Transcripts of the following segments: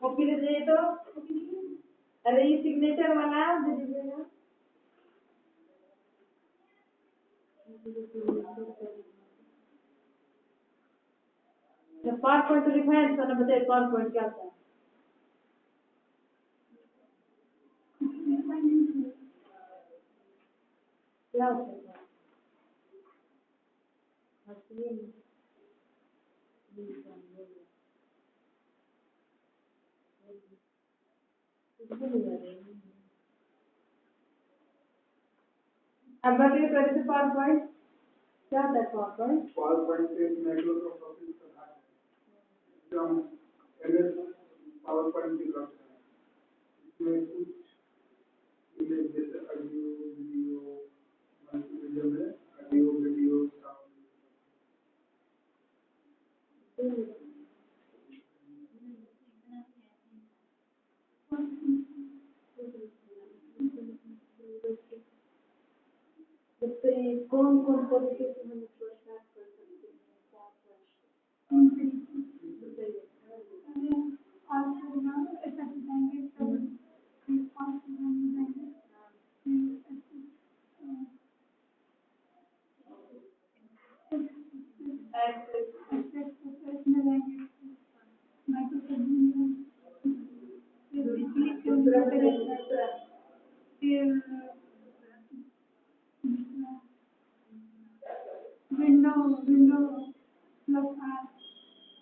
Copy दे दे तो अरे ये सिग्नेचर वाला दे दीजिएगा। पावर पॉइंट लिखा है तो ना बताइए पावर पॉइंट क्या होता है। क्या होता है अब बताइए कैसे पावर पॉइंट क्या होता है। पावर पॉइंट एक नेटवर्क ऑफ ऑफिस का भाग है जो हम पावर पॉइंट की करते हैं। इसमें कुछ इमेज जैसे ऑडियो वीडियो मल्टीमीडिया में ऑडियो वीडियो साउंड कौन कौन तरीके से हम इसको स्टार्ट कर सकते विंडो प्लस आर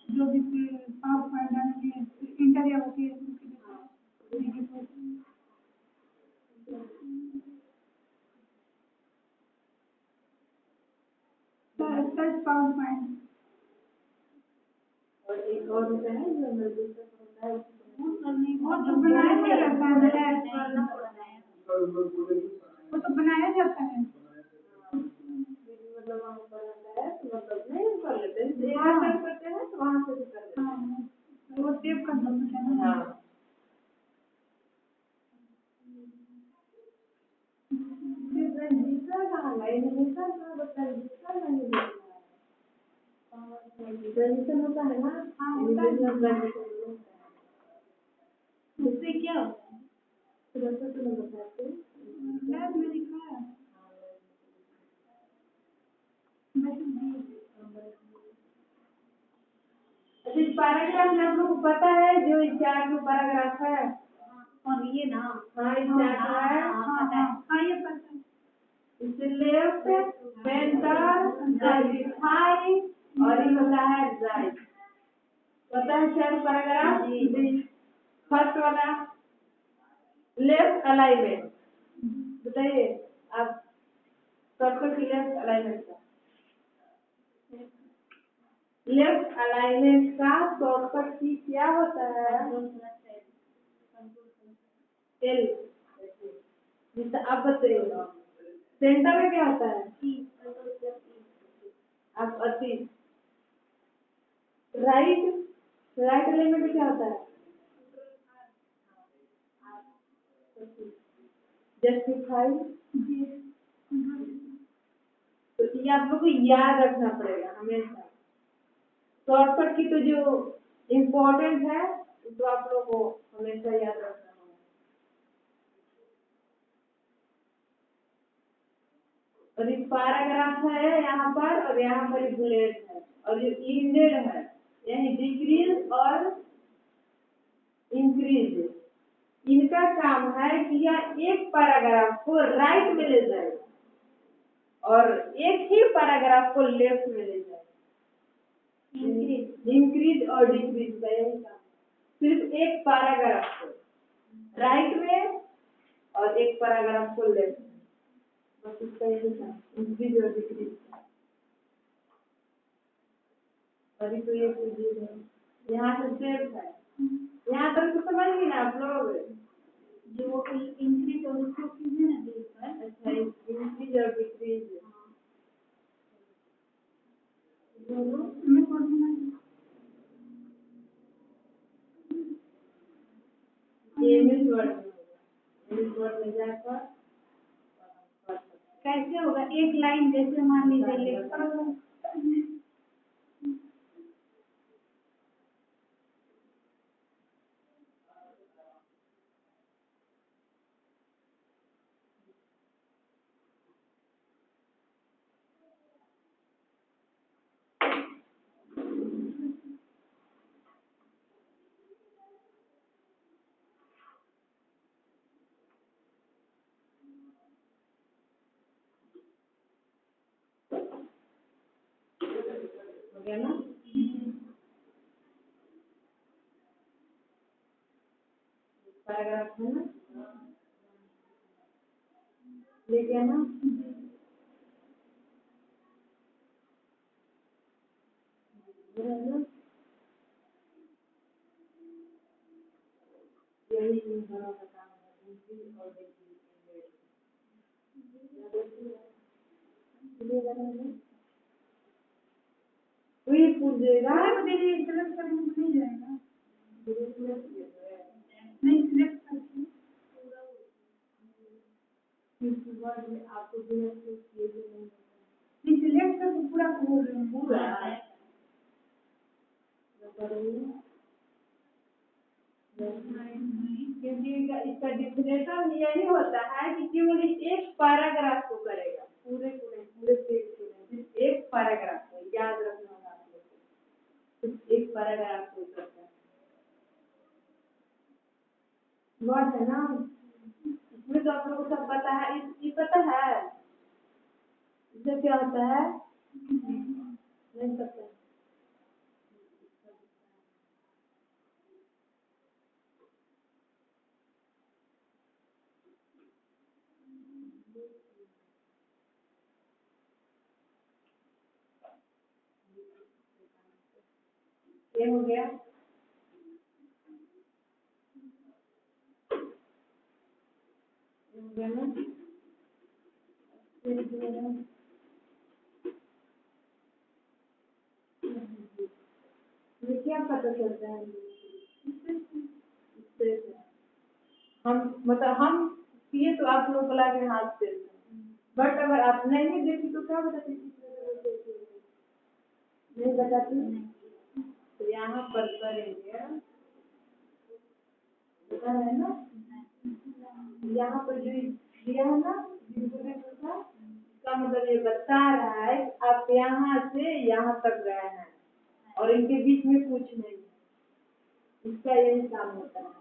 जो भी पावर पॉइंट डालेंगे इंटरियर होती है पावर पॉइंट। और एक और होता है जो दूसरा होता है वो तो बनाया जाता है वो तो बनाया जाता है मतलब वहाँ पर आता है तो मतलब नहीं कर लेते हैं यहाँ टाइप करते हैं तो वहाँ से भी कर लेते हैं वो सेव कर सकते हैं। हाँ रजिस्टर कहाँ है रजिस्टर कहाँ बता रजिस्टर नहीं रजिस्टर होता है ना। हाँ उससे क्या होता है रजिस्टर तो नहीं बताते लैब में लिखा है इस पैराग्राफ में आप लोग को पता है जो इस चार्ट में पैराग्राफ है और ये ना हाँ इस चार्ट है हाँ ये पता है इससे लेफ्ट सेंटर जस्टिफाई और ये होता है राइट पता है चार पैराग्राफ फर्स्ट वाला लेफ्ट अलाइनमेंट बताइए आप सर्कल की लेफ्ट अलाइनमेंट का लेफ्ट अलाइनमेंट का शॉर्टकट की क्या होता है एल जिससे आप बताइए सेंटर में क्या होता है आप अति राइट अलाइनमेंट में क्या होता है जस्टिफाई तो ये आप लोग को याद रखना पड़ेगा हमेशा शॉर्टकट की तो जो इम्पोर्टेंट है तो आप लोग को हमेशा याद रखना होगा। और ये पैराग्राफ है यहाँ पर और यहाँ पर बुलेट है और जो इंडेड है यानी डिक्रीज और इंक्रीज इनका काम है कि यह एक पैराग्राफ को राइट में ले जाएगा और एक ही पैराग्राफ को लेफ्ट में ले जाएगा। इंक्रीज और डिक्रीज का यही काम सिर्फ एक पैराग्राफ को राइट में और एक पैराग्राफ को लेफ्ट में बस इसका यही काम इंक्रीज और डिक्रीज अभी तो ये यहाँ से सेफ है यहाँ तक तो समझ गए ना आप लोग जो इंक्रीज और उसको कीजिए ना देख अच्छा इंक्रीज और डिक्रीज दोनों मैं पढ़ूंगा इंग्लिश वर्ड में जाकर कैसे होगा एक लाइन जैसे मान लीजिए लेकर गया ना? पैराग्राफ है ना, ले गया ना? यही इन दोनों का काम है, इंक्रीज और डिक्रीज। वही पूछ देगा, नहीं सिलेक्ट करके नहीं जाएगा, नहीं सिलेक्ट करके वर्ड में आपको बिना किए नहीं सिलेक्ट करके पूरा बोल रहे हैं पूरा क्योंकि इसका डिफिनेशन यही होता है कि केवल एक पैराग्राफ को करेगा, पूरे पेज को नहीं, एक पैराग्राफ को याद रखना होगा आप लोग को, सिर्फ एक पैराग्राफ को करता है। वर्ड है ना, इसमें तो आप लोगों को सब पता है, इसकी पता है इसमें क्या होता है, नहीं पता। ये हो गया, क्या पता चलता है हम मतलब हम किए तो आप लोग बुला के हाथ से, बट अगर आप नहीं देखी तो क्या बताती, नहीं बताती तो यहाँ पर करेंगे, पता है ना, यहाँ पर जो दिया है ना इसका मतलब ये बता रहा है कि आप यहाँ से यहाँ तक गए हैं और इनके बीच में कुछ नहीं, इसका यही काम होता है।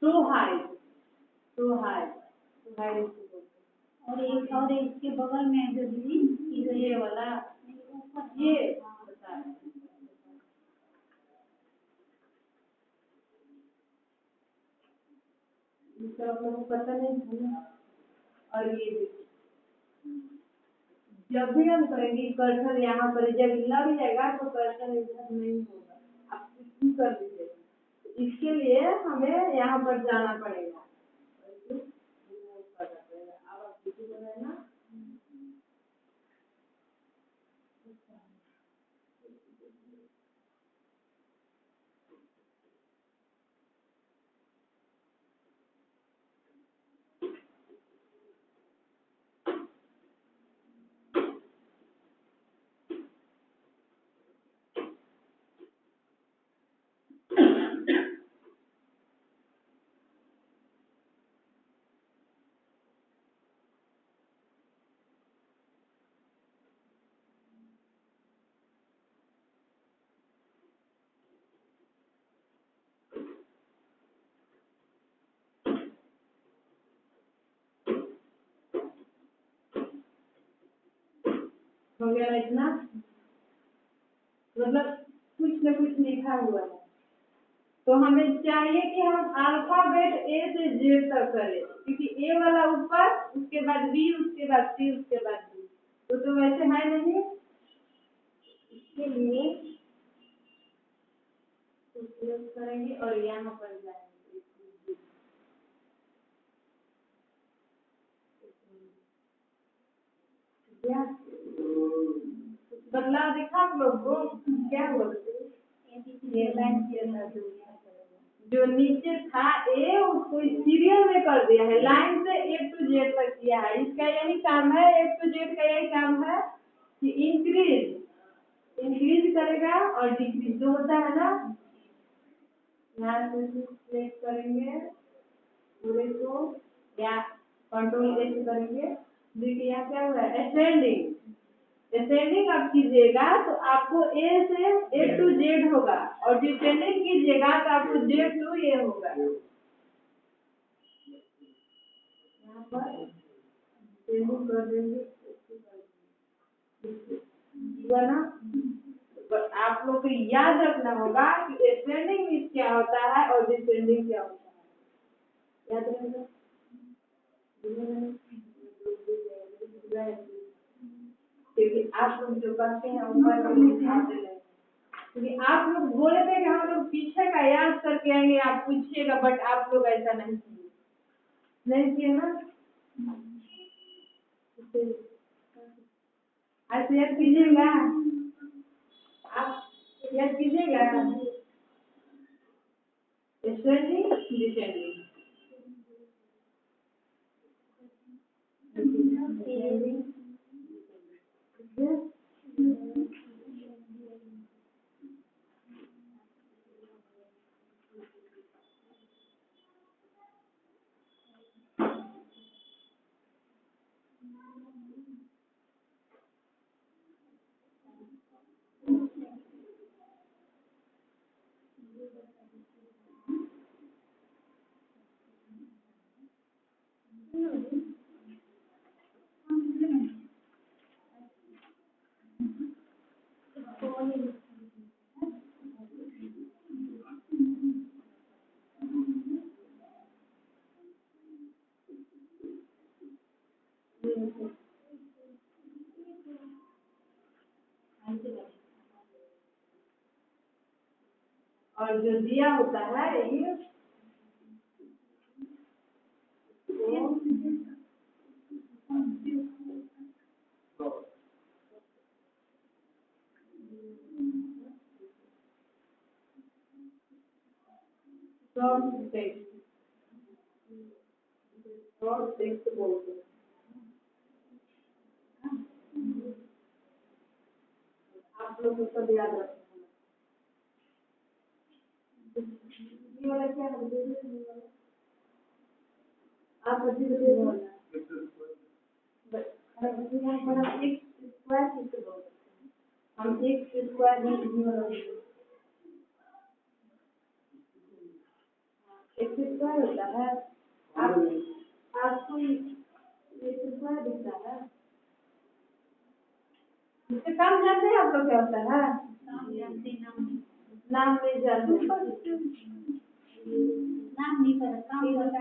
So high, so high, so high और इसके बगल में जो दी ये वाला ये बता रहा है। इसका आप लोगों को पता नहीं था, और ये देखिए जब भी हम करेंगे कर्सर यहाँ पर जब लग जाएगा तो कर्सर इधर नहीं होगा, आप इसको कर दीजिएगा, इसके लिए हमें यहाँ पर जाना पड़ेगा, अब आप देखिए ना हो गया इतना, मतलब कुछ न कुछ लिखा हुआ है, तो हमें चाहिए कि हम अल्फाबेट ए से जेड तक करें, क्योंकि ए वाला ऊपर, उसके बाद बी, उसके बाद सी, उसके बाद डी, तो वैसे है नहीं, इसके लिए उपयोग करेंगे और यहाँ पर जाएंगे, बदलाव दिखा आप लोग को क्या हुआ, जो नीचे था ए उसको सीरियल में कर दिया है, लाइन से ए टू जेड तक किया है, इसका यही काम है, ए टू जेड का यही काम है कि इंक्रीज करेगा और डिक्रीज जो होता है ना, यहाँ से सिलेक्ट करेंगे पूरे को या कंट्रोल ए से करेंगे, देखिए यहाँ क्या हुआ है, असेंडिंग आप कीजिएगा तो आपको ए से ए टू जेड होगा, और डिसेंडिंग कीजिएगा तो आपको जेड टू ए होगा, एक्सटेंडिंग कर देंगे, हुआ ना। पर आप लोग को याद रखना होगा कि एक्सटेंडिंग मीन्स क्या होता है और डिसेंडिंग क्या होता है, याद रहेगा। क्योंकि आप लोग जो करते हैं ऊपर क्योंकि आप लोग बोले थे कि हम लोग पीछे का याद करके आएंगे, आप पूछिएगा, बट आप लोग ऐसा नहीं किए ना। आप याद कीजिएगा, आप याद कीजिएगा डिसेंडिंग डिसेंडिंग। और जो दिया होता है ये शॉर्ट टेक्स्ट बोलते हैं। आप लोग को सब याद रखना। ये वाला क्या है? आप बच्चे को बोलना यहाँ पर हम एक स्क्वायर किससे बोल सकते हैं? हम एक स्क्वायर में एक स्क्वायर होता है। आपको ये स्क्वायर दिखता है। इससे काम जानते हैं आप लोग क्या होता है? नाम नहीं जानते, नाम नहीं पता,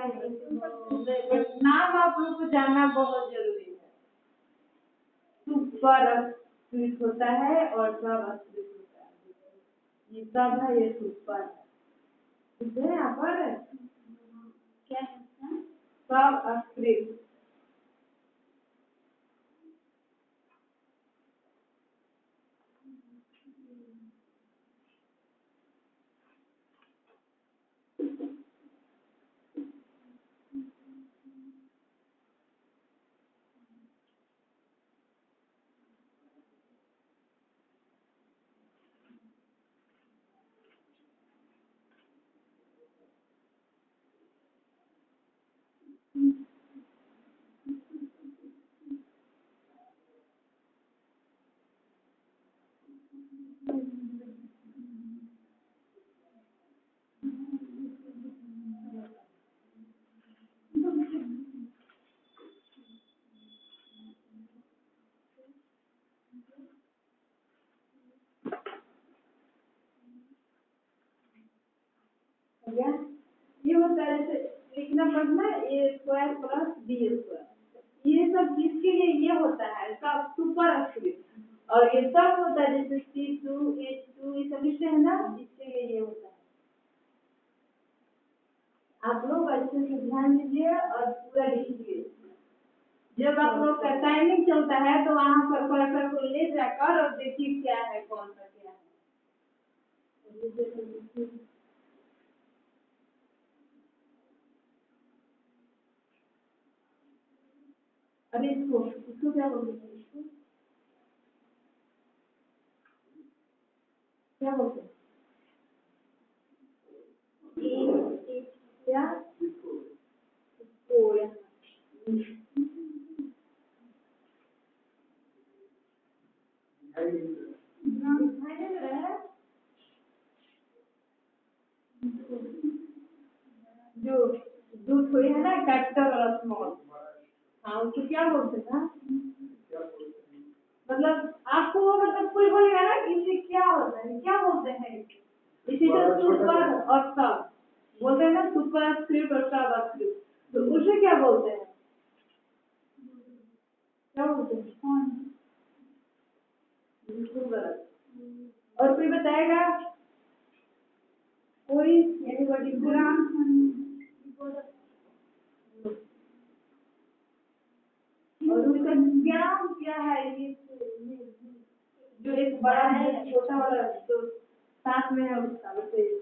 नाम आप लोग को जानना बहुत जरूरी है। सुपर अस्क्रिप्ट होता है और सब अस्क्रिप्ट होता है। ये सब है, ये सुपर है यहाँ पर क्या है सब अस्क्रिप्ट। ये होता है जैसे लिखना पढ़ना ए स्क्वायर प्लस बी स्क्वायर, ये सब किसके लिए ये होता है? सब सुपर अस्क्रिप्ट। और ये सब होता है जैसे C2 H2 ये सब लिखते हैं ना, इसके लिए ये होता है। आप लोग अच्छे से ध्यान दीजिए और पूरा लिखिए। जब आप लोग का टाइमिंग चलता है तो वहाँ पर कर्सर को ले जाकर और देखिए क्या है, कौन सा क्या है। अरे इसको क्या बोलते हैं? इसको क्या बोलते हैं? क्या जो दूध हुई है ना कैपिटल और स्मॉल, हाँ, उसको क्या बोलते हैं? क्या बोलते हैं? मतलब आपको मतलब कोई बोलेगा ना कि इसे क्या होता है, क्या बोलते हैं इसी तरह सुपर और सब बोलते हैं ना, सुपर स्क्रिप्ट और सब स्क्रिप्ट, तो उसे क्या बोलते हैं? क्या बोलते हैं? बिल्कुल गलत। और कोई बताएगा? कोई एनीबॉडी? और उसका ज्ञान क्या है? ये जो एक बड़ा है, छोटा वाला जो साथ में है उसका बताइए।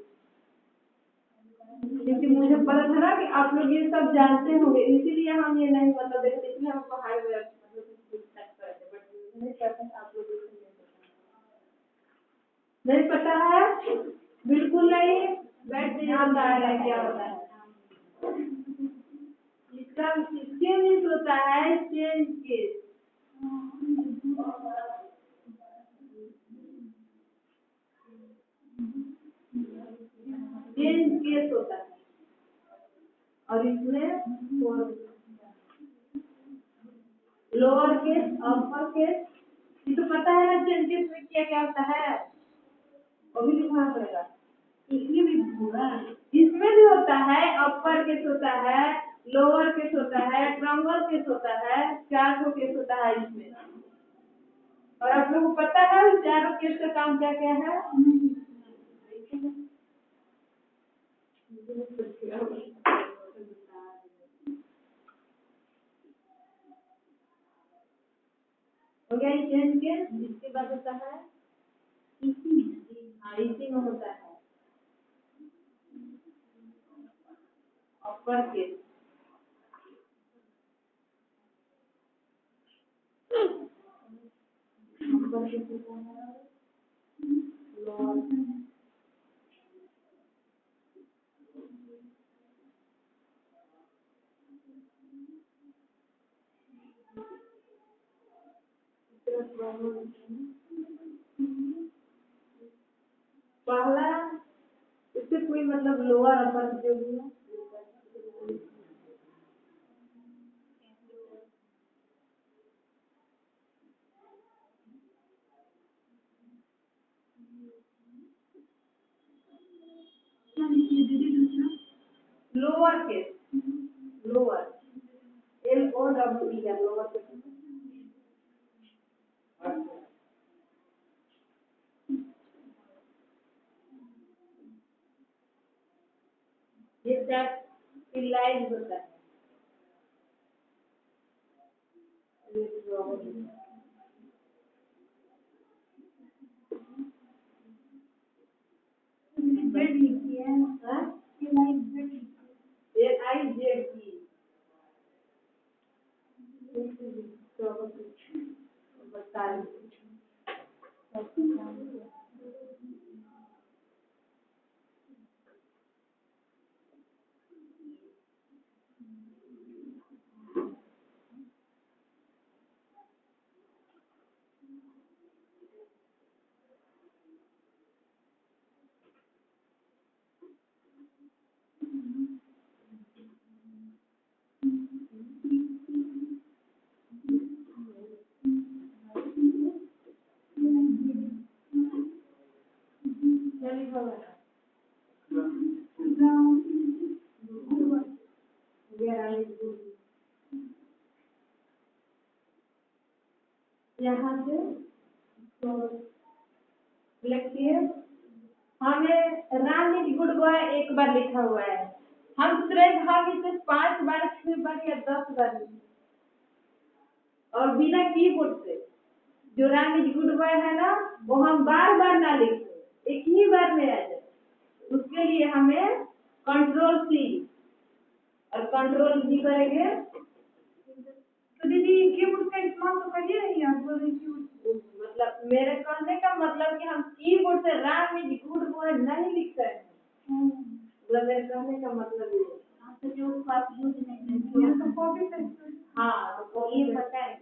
क्योंकि मुझे पता था ना कि आप लोग ये सब जानते होंगे, इसीलिए हम ये नहीं मतलब देखते, इसलिए हमको हाईवे नहीं पता। आप लोग नहीं पता है, बिल्कुल नहीं। बैठ नहीं बता रहे क्या होता है इसका। किसके मीन्स होता है? Change case. चेंज केस होता है और इसमें लोअर केस, अपर केस, ये तो पता है ना। चेंज केस में क्या क्या होता है वो भी लिखना पड़ेगा। इसमें भी होगा, इसमें भी होता है। अपर केस होता है, लोअर केस होता है, ट्रायंगल केस होता है, 4 केस होता है इसमें। और आप लोगों को पता है उस 4 केस का काम क्या क्या है? हो गया चेंज केस। जिसके बाद होता है इसी में होता है अपर केस। अपर केस होता है लोअर। पहला इससे कोई मतलब लोअर अपर जो भी है lower case, lower LOWER lower case. ये कैपिटलाइज होता है। जेड लिखिए, हां LIZE बता यहाँ से तो लिखिए। हमें राम इज गुड बॉय एक बार लिखा हुआ है। हम तुरंत हम इसे 5 बार, 6 बार या 10 बार लिखें और बिना कीबोर्ड से। जो राम इज गुड बॉय है ना, वो हम बार बार ना लिखें, एक ही बार में आ जाए। उसके लिए हमें Ctrl+C और Ctrl+V करेंगे। तो दीदी कीबोर्ड का इस्तेमाल तो करिए नहीं आप बोल रही थी। मतलब मेरे कहने का मतलब कि हम कीबोर्ड से राम इज गुड बॉय नहीं लिख सकते हैं। मतलब मेरे कहने का मतलब ये है। तो जो आप यूज नहीं करते हैं तो कॉपी पेस्ट। हाँ, तो ये पता है।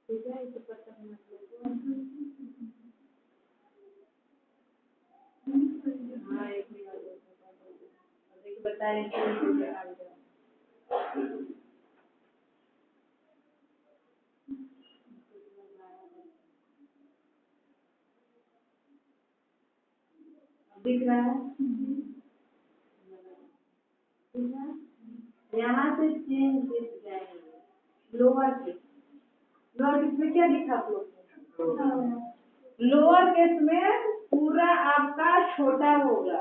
ठीक है, इसे पता होना चाहिए। हाँ, एक मिनट बताएं दिख रहा है। यहाँ से चेंज दिख जाएंगे लोअर केस। लोअर केस में क्या लिखा आप लोग? लोअर केस में पूरा आपका छोटा होगा,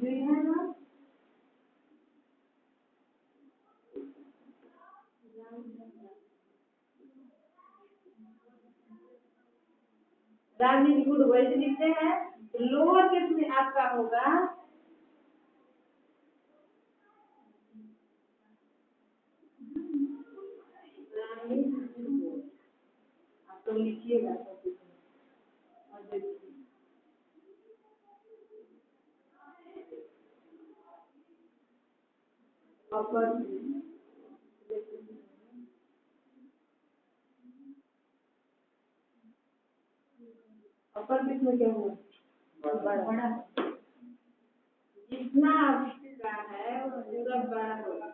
है ना? रामी गुड वैसे लिखते हैं। लोअर केस में आपका होगा आप तो लिखिएगा और देखिए अपर केस में क्या हुआ? बड़ा जितना आपका है वो पूरा बड़ा होगा।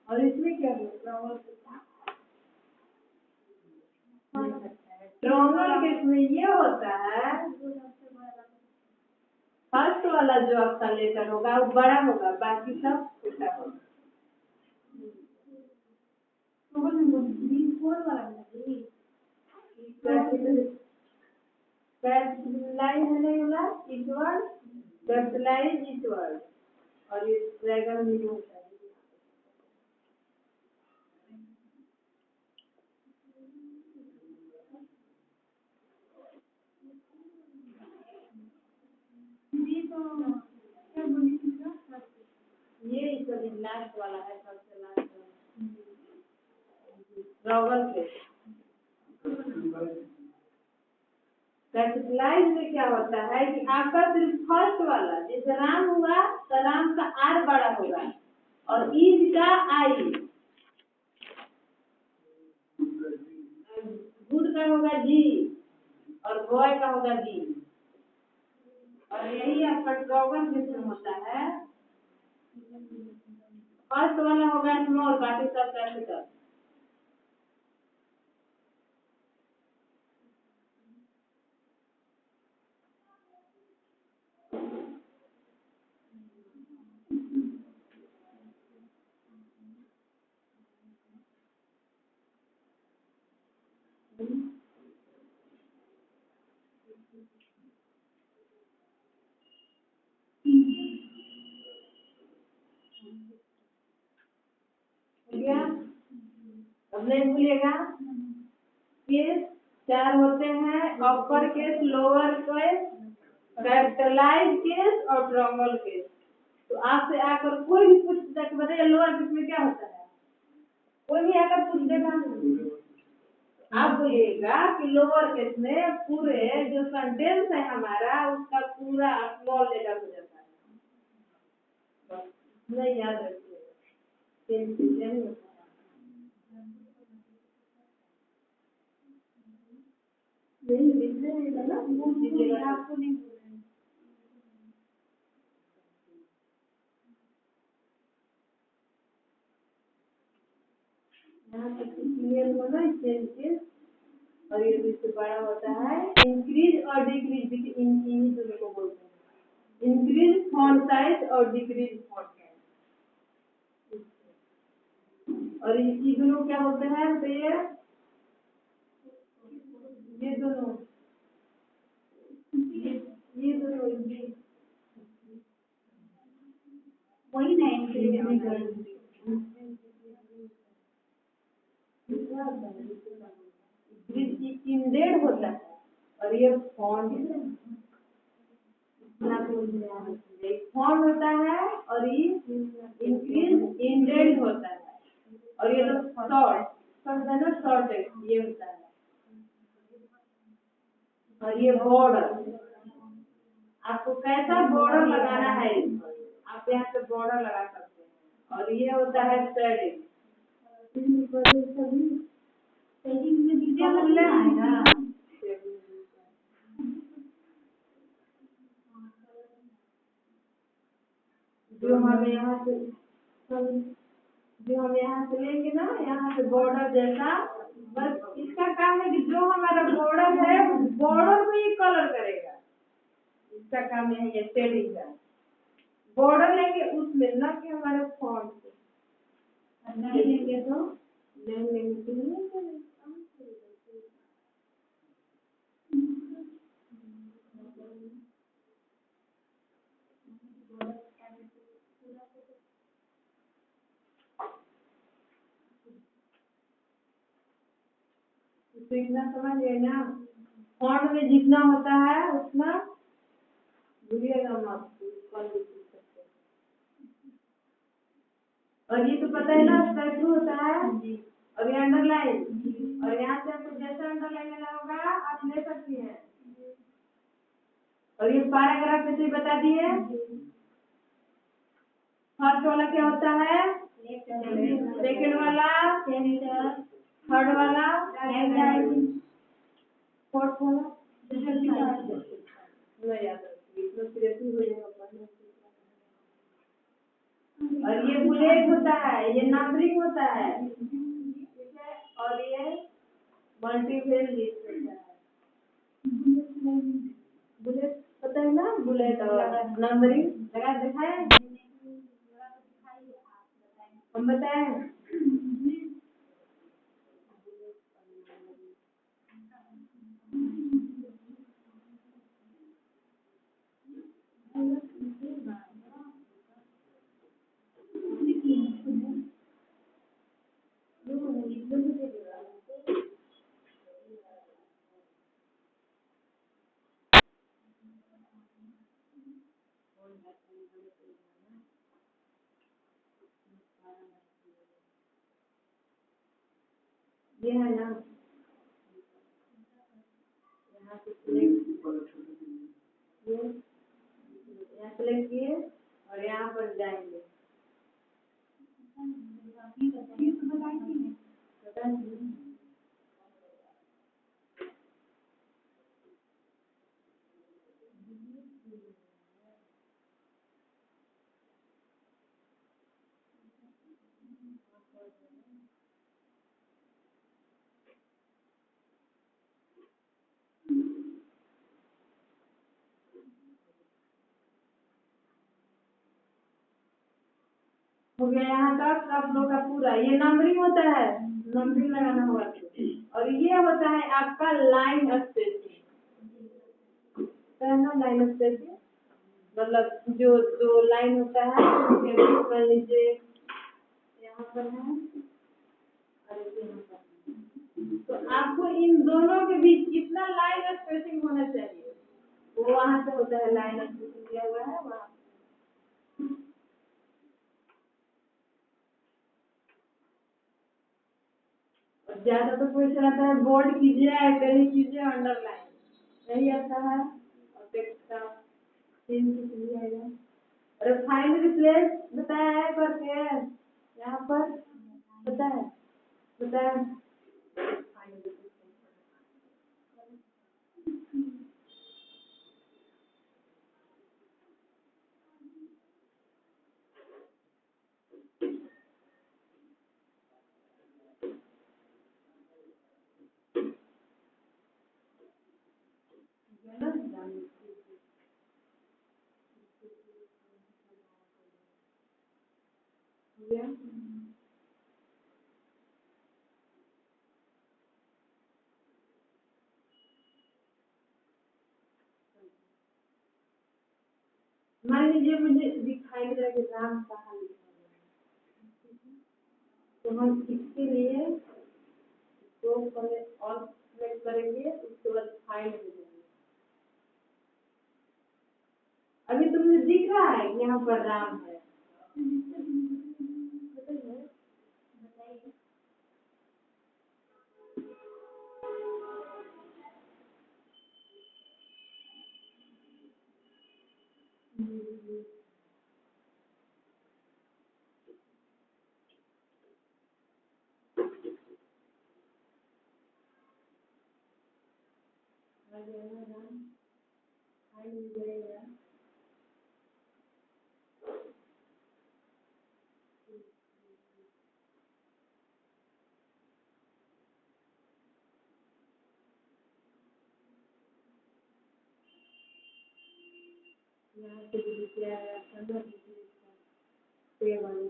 और इसमें क्या होगा? ट्रायंगल केस में ये होता है फर्स्ट वाला जो आपका लेटर होगा वो बड़ा होगा, बाकी सब छोटा होगा। कैपिटलाइज इस वर्ड और ये ड्रैगन मीनिंग होता है। ये इसका लास्ट वाला है, सबसे लास्ट ट्रायंगल केस। कैपिटलाइज में क्या होता है कि आपका सिर्फ फर्स्ट वाला जैसे राम हुआ तो राम का आर बड़ा होगा और ईद का आई, गुड का होगा जी और बॉय का होगा जी। और यही आपका ट्रायंगल केस में होता है। फर्स्ट वाला होगा स्मॉल, बाकी सब कैपिटल। अब नहीं भूलिएगा केस 4 होते हैं, upper case, lower case, capitalize case और ट्रायंगल केस। तो आपसे आकर कोई भी पूछ बताइए लोअर केस में क्या होता है, कोई भी आकर पूछ देगा आप बोलिएगा कि लोअर केस में पूरे जो सेंटेंस है हमारा उसका पूरा स्मॉल लेटर हो जाता है। नहीं याद रखिएगा। नहीं लिखने में ना वो आपको नहीं यहाँ तक क्लियर होना सेंटेंस। और ये इससे बड़ा होता है इंक्रीज और डिक्रीज, इंक्रीज दोनों को बोलते हैं। इंक्रीज फॉन्ट साइज और डिक्रीज फॉन्ट साइज। और ये दोनों क्या बोलते हैं बताइए? ये दोनों वही नहीं इंडेड होता है और ये फॉन्ट फॉन्ट होता है और ये इंक्रीज इंडेड होता है और ये तो शॉर्ट शॉर्ट है ना शॉर्ट है ये होता है और ये बॉर्डर आपको कैसा बॉर्डर लगाना है आप यहाँ पे बॉर्डर लगा सकते हैं और ये होता है शेडिंग जो हम यहाँ से लेंगे ना यहाँ से बॉर्डर जैसा बस इसका काम है कि जो हमारा बॉर्डर है बॉर्डर को ये कलर करेगा इसका काम है ये शेडिंग का बॉर्डर लेंगे उसमें ना कि हमारे फॉन्ट से नहीं लेंगे तो नहीं लेंगे तो नहीं करेंगे तो इतना समझ गए ना फॉन्ट में जितना होता है उतना भूलिएगा मत और ये तो पता है ना स्पेशल होता है और ये अंडरलाइन और यहाँ से आपको जैसा अंडरलाइन लेना होगा आप ले सकती हैं और ये पैराग्राफ कैसे बता दिए फर्स्ट वाला क्या होता है सेकंड वाला थर्ड वाला फोर्थ वाला नहीं याद और ये बुलेट होता है ये नंबरिंग होता है ठीक है और ये मल्टीपल लिस्ट होता है बुलेट पता है ना बुलेट और नंबरिंग लगा दिखाए हम बताएं ये है ना यहाँ से सेलेक्ट किए और यहाँ पर जाएंगे हो गया यहाँ तक आप लोग का पूरा ये नंबरिंग होता है नंबरिंग लगाना होगा और ये होता है आपका लाइन स्पेसिंग है ना लाइन स्पेसिंग मतलब जो जो लाइन होता है उसके बीच में नीचे यहाँ पर है और यहाँ पर तो आपको इन दोनों के बीच कितना लाइन स्पेसिंग होना चाहिए वो वहाँ से होता है लाइन स्पेसिंग दिया हुआ है वहाँ ज्यादा तो क्वेश्चन आता है बोल्ड कीजिए आइटलिक कीजिए अंडरलाइन यही आता है और टेक्स्ट का सीन किस आएगा और फाइंड रिप्लेस बताया है करके यहाँ पर बताया मान लीजिए मुझे दिखाई दे रहा है कि राम कहाँ लिखा है तो हम इसके लिए तो पहले और करेंगे, उसके बाद फाइंड करेंगे। अभी तुम्हें दिख रहा है कि यहाँ पर राम है? यहाँ से दूसरा अंदर पेड़ वाले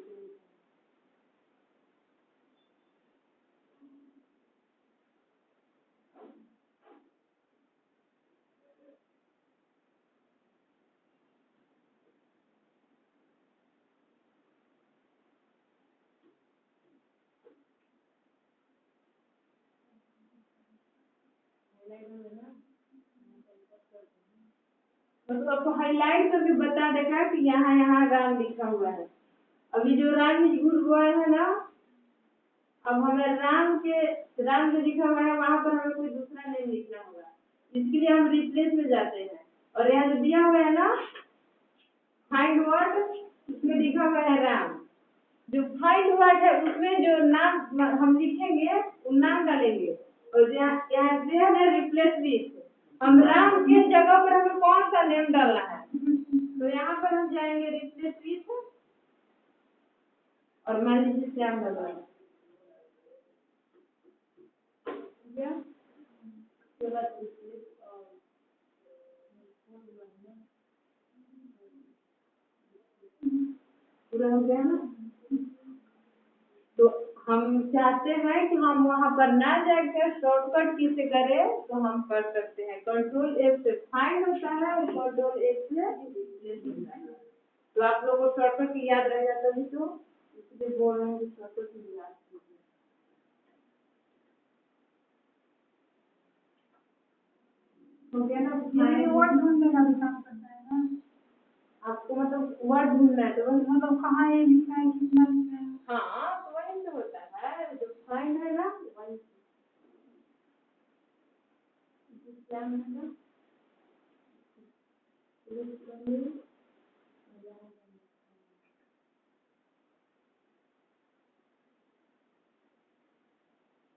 मतलब आपको हाईलाइट करके बता देगा कि यहाँ यहाँ राम लिखा हुआ है। अभी जो राम घुस गया है ना, अब हमें राम जो लिखा हुआ है वहाँ पर हमें कोई दूसरा नेम लिखना होगा। इसके लिए हम रिप्लेस में जाते हैं और यहाँ जो दिया हुआ है ना फाइंड वर्ड, उसमें लिखा हुआ है राम। जो फाइंड वर्ड है उसमें जो नाम हम लिखेंगे वो नाम डालेंगे और यहाँ दिया है रिप्लेस विथ, हम राम के जगह पर हमें कौन सा नेम डालना है, तो यहाँ पर हम जाएंगे रिप्लेस विथ और मान लीजिए श्याम डालना है। पूरा हो गया ना? तो हम चाहते हैं कि हम वहाँ पर ना जाकर शॉर्टकट की से करें, तो हम कर सकते हैं कंट्रोल F से फाइंड होता है और कंट्रोल F से रिप्लेस होता है। तो आप लोगों को शॉर्टकट की याद रह जाता है, तो इसलिए बोल रहे हैं कि शॉर्टकट की याद कीजिए। हो गया ना? ये वर्ड ढूंढने का भी काम करता है ना? आपको मतलब वर्ड ढूंढना है तो मतलब कहाँ है लिखा है, कितना लिखा है? हाँ, तो वही तो होता है जो फाइंड है ना, वही क्या मतलब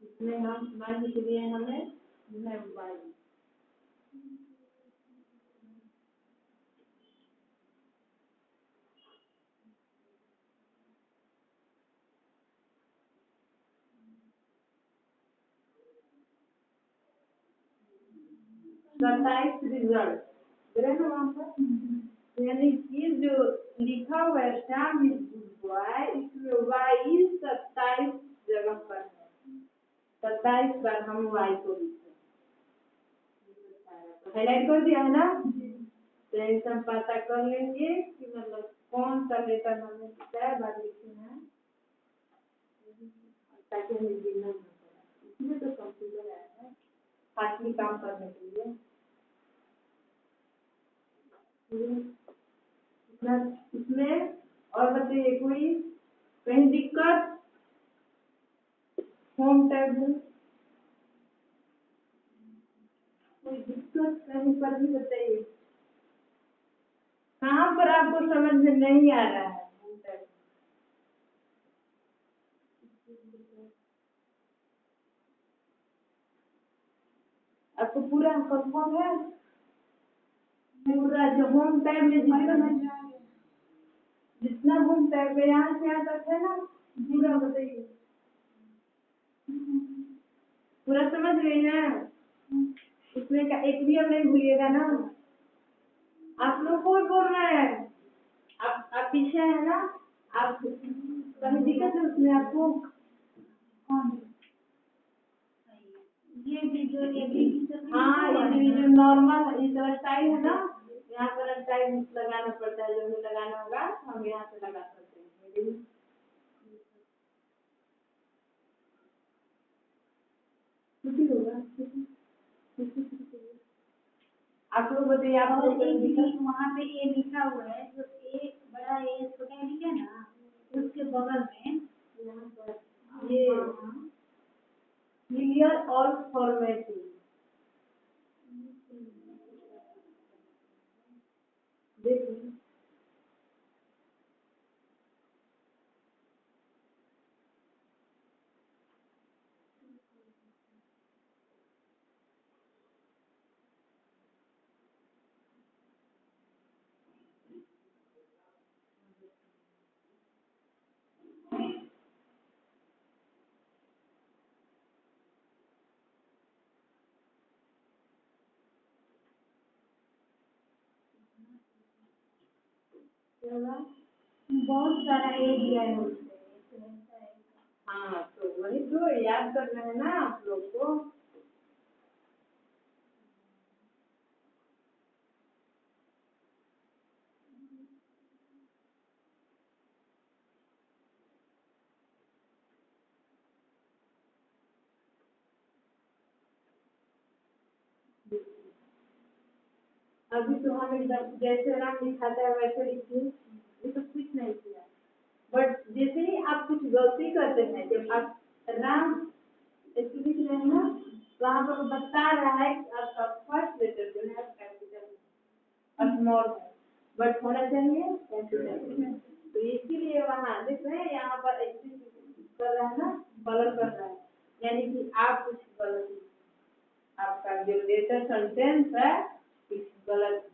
इसमें हम मान के लिए हमें मोबाइल 27 रिजल्ट दे रहे हैं वहाँ पर, यानी कि जो लिखा हुआ है श्याम बॉय, इसमें वाई 27 जगह पर है, 27 बार हम वाई को लिखे, हाईलाइट कर दिया है ना? तो एकदम पता कर लेंगे कि मतलब कौन सा लेटर हमें कै बार लिखे हैं, ताकि हमें गिनना न पड़े। इसमें तो कंप्यूटर है फास्टली काम करने के लिए। इसमें और बताइए कोई कहीं दिक्कत? होम टैब में कोई दिक्कत कहीं पर भी बताइए, कहाँ पर आपको समझ में नहीं आ रहा है होम टैब? आपको पूरा कंफर्म है? पूरा जो होम टैब में जितना होम टैब में यहाँ से यहाँ तक है ना, पूरा बताइए। पूरा समझ गई ना? उसमें का एक भी अब नहीं भूलिएगा ना? आप लोग कोई बोल रहे हैं? आप पीछे है ना? आप कहीं दिक्कत है उसमें आपको? ये भी हाँ, ये जो नॉर्मल इस स्टाइल है ना, यहाँ पर स्टाइल लगाना पड़ता है, जो हमें लगाना होगा हम यहाँ से लगा सकते हैं। छुट्टी होगा आप लोग बताइए, आप और लोग एक दिक्कत? चीज वहाँ पे ए लिखा हुआ है, जो ए बड़ा ए छोटा ए लिखा है ना, उसके बगल में यहाँ पर ये क्लियर ऑल फॉर्मेटिंग देखिए, चला। बहुत सारा ए दिया है उसपे। हाँ, तो वही तो याद करना है ना आप लोग को। अभी तो हम एकदम जैसे नाम लिखाता है वैसे लिखिए, ये तो कुछ नहीं किया। बट जैसे ही आप कुछ गलती करते हैं, जब आप राम ऐसे लिख रहे हैं ना, वहाँ पर बता रहा है कि आपका फर्स्ट लेटर जो है कैपिटल स्मॉल है, बट होना चाहिए कैपिटल। तो इसीलिए वहाँ देख रहे हैं, यहाँ पर ऐसे कर रहा है ना, कलर कर रहा है, यानी कि आप कुछ गलत, आपका जो लेटर सेंटेंस है कुछ गलत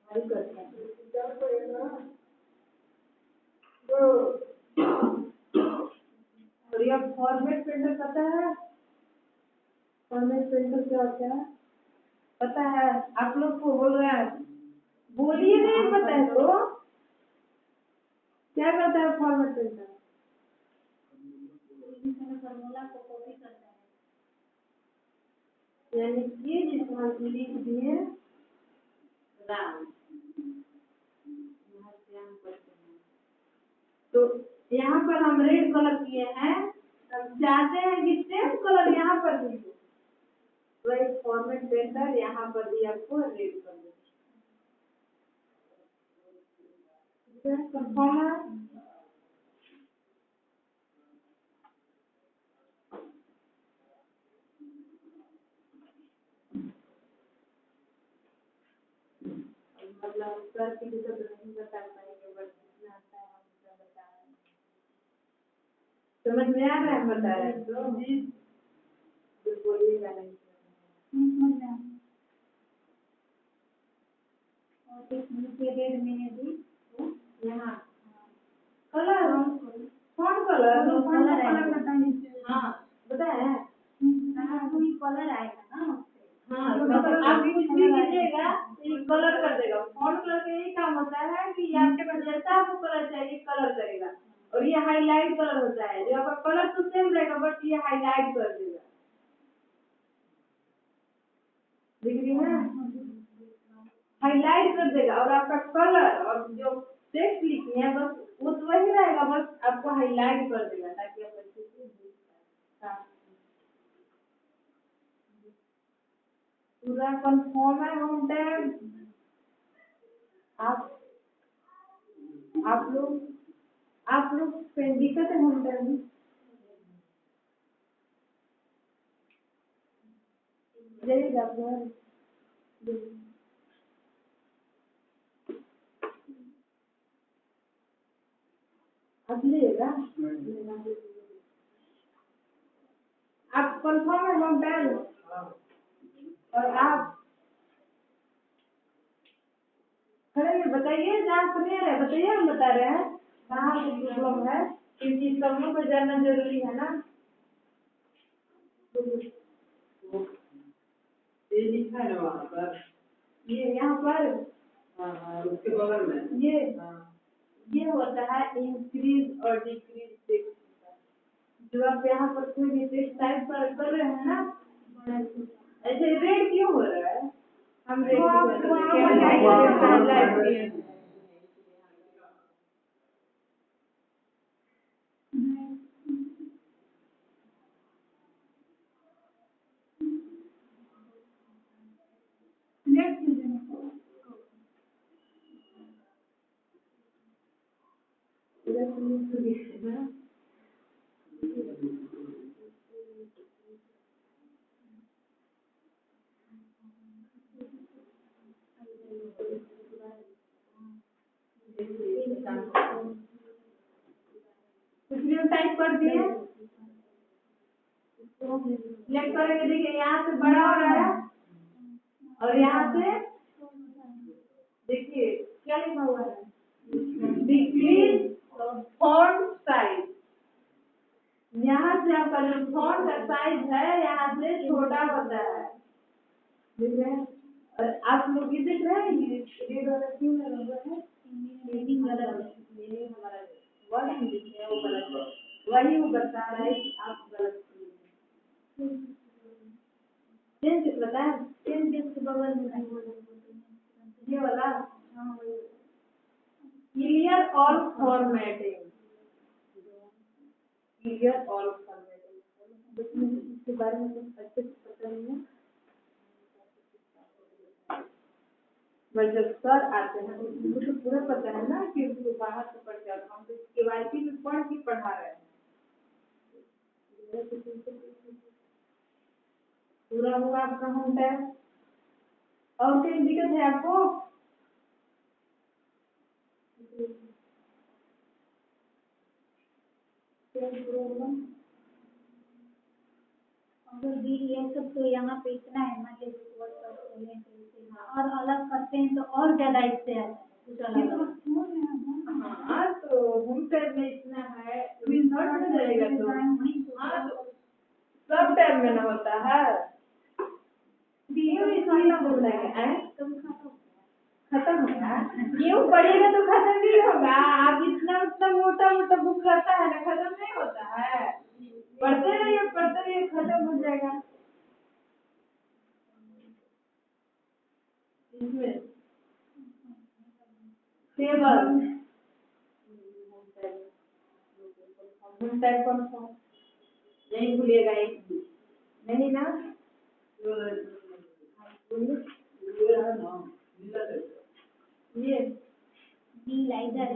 है, करता है। और यह फॉर्मेट प्रिंटर पता है? फॉर्मेट प्रिंटर क्या होता है पता है? आप लोग को बोल रहे हैं, बोलिए, नहीं पता है तो क्या करता है फॉर्मेट प्रिंटर? फॉर्मूला को कॉपी करता है, यानी कि जिसको हम लिख दिए राम, तो यहाँ पर हम रेड कलर किए हैं, हम चाहते हैं कि सेम कलर यहाँ पर भी हो, वही फॉर्मेट प्रिंटर यहाँ पर भी आपको रेड कलर कंफर्म है। मतलब सर किसी को तो नहीं बता पाएंगे, बट जितना आता है हम उतना बता रहे हैं। समझ में आ रहा है? बता रहे हैं तो बोलिएगा नहीं। समझ रहा है। और एक नीचे रेड में है भी यहाँ कलर कौन कलर कलर बताइए। हाँ बताए कोई कलर आएगा ना उससे। हाँ, मतलब आप कुछ भी कीजिएगा ये कलर कर देगा। फॉन्ट कलर का यही काम होता है कि आपके पास जैसा आपको कलर चाहिए कलर करेगा, और ये हाईलाइट कलर होता है, जो आपका कलर तो सेम रहेगा बट ये हाईलाइट कर देगा, दिख रही है? हाईलाइट कर देगा, और आपका कलर और जो टेक्स्ट लिखी है बस वो तो वही रहेगा, बस आपको हाईलाइट कर देगा ताकि आप अच्छे से देख पाए। पूरा कंफर्म है होम टैब? आप लोग दिक्कत है होम टैब में? जाइएगा आप घर, आप लीजिएगा। आप कंफर्म है होम टैब? और आप खड़े में बताइए, जहाँ क्लियर है बताइए, हम बता रहे हैं कहाँ से प्रॉब्लम है, क्योंकि सब लोग को जानना जरूरी है ना। ये लिखा है ना वहाँ पर, ये यहाँ पर, हाँ उसके बगल में ये होता है इंक्रीज और डिक्रीज टेक्स्ट। जो आप यहाँ पर कोई भी टेक्स्ट टाइप कर रहे हैं ना, ऐसे रेड क्यों हो रहा है? हम रेड नेट इसलिए टाइप कर दिए। सिलेक्ट करेंगे, देखिए यहाँ से बड़ा हो रहा है और यहाँ से देखिए क्या लिखा हुआ है, डिक्रीज फॉन्ट साइज। यहाँ से आपका जो फॉन्ट का साइज है यहाँ से छोटा होता है, ठीक है। और आप लोग ये देख रहे हैं ये रेड वाला क्यों लगा हुआ है, मीनिंग गलत है, ये हमारा वर्ड इंग्लिश है वो गलत है, वही वो बता रहा है आप गलत चेंज बताया, चेंज के बगल में ये वाला clear all formatting, clear all formatting इसके बारे में कुछ अच्छे से पता नहीं है। बस जब सर आते हैं तो उनको तो पूरा पता है ना कि उसको बाहर से पढ़ जाओ, हम तो केवाईसी में पढ़ के पढ़ा रहे हैं। पूरा हुआ आपका होम टैग। और कोई दिक्कत है आपको? अगर भी ये सब तो यहाँ पे इतना है, मान लीजिए और अलग करते हैं तो और ज्यादा इससे आता है। हाँ तो होम टैग में इतना है, रिजल्ट में जाएगा तो हाँ तो सब टैग में ना होता है। खत्म होगा, क्यों पढ़िएगा तो खत्म नहीं होगा। आप इतना उतना मोटा मोटा बुक रहता है ना, खत्म नहीं होता है। पढ़ते रहिए खत्म हो जाएगा। इसमें टेबल होम टैग कौन सा नहीं भूलिएगा, एक नहीं ना ये नीला इधर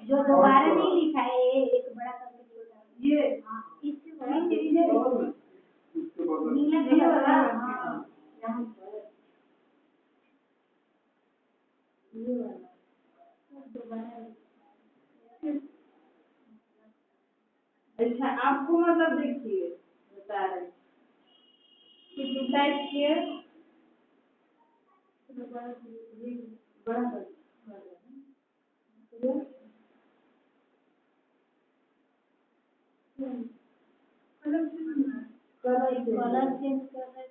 जो दोबारा नहीं लिखा है, एक बड़ा करके छोटा ये नीला ये वाला हाँ यहाँ पर ये वाला दोबारा। अच्छा आपको मतलब देखिए बता रहे कितने टाइप किए बड़ा कलर चेंज कर रहे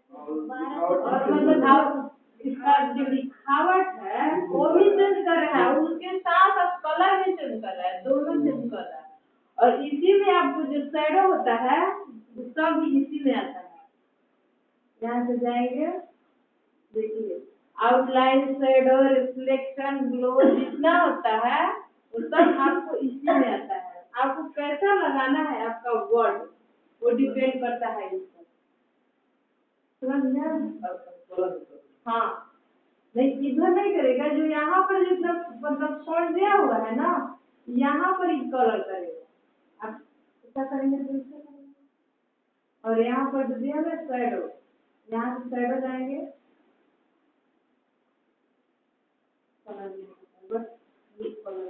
और मतलब आप इसका जो लिखावट है वो भी चेंज कर रहा है, उसके साथ आप कलर भी चेंज कर रहा है, दोनों चेंज कर रहा है। और इसी में आपको जो शैडो होता है वो सब भी इसी में आता है। यहाँ से जाएंगे, देखिए आउटलाइन, शैडो, रिफ्लेक्शन, ग्लो जितना होता है वो सब आपको इसी में आता है। आपको कैसा लगाना है आपका वर्ड वो डिपेंड करता है इस पर, समझ गया? हाँ नहीं इधर नहीं करेगा, जो यहाँ पर जितना मतलब फॉन्ट दिया हुआ है ना यहाँ पर ही कलर करेगा। आप ऐसा करेंगे तो ऐसा करेंगे, और यहाँ पर जो दिया है शैडो, यहाँ से शैडो जाएंगे, बस ये कलर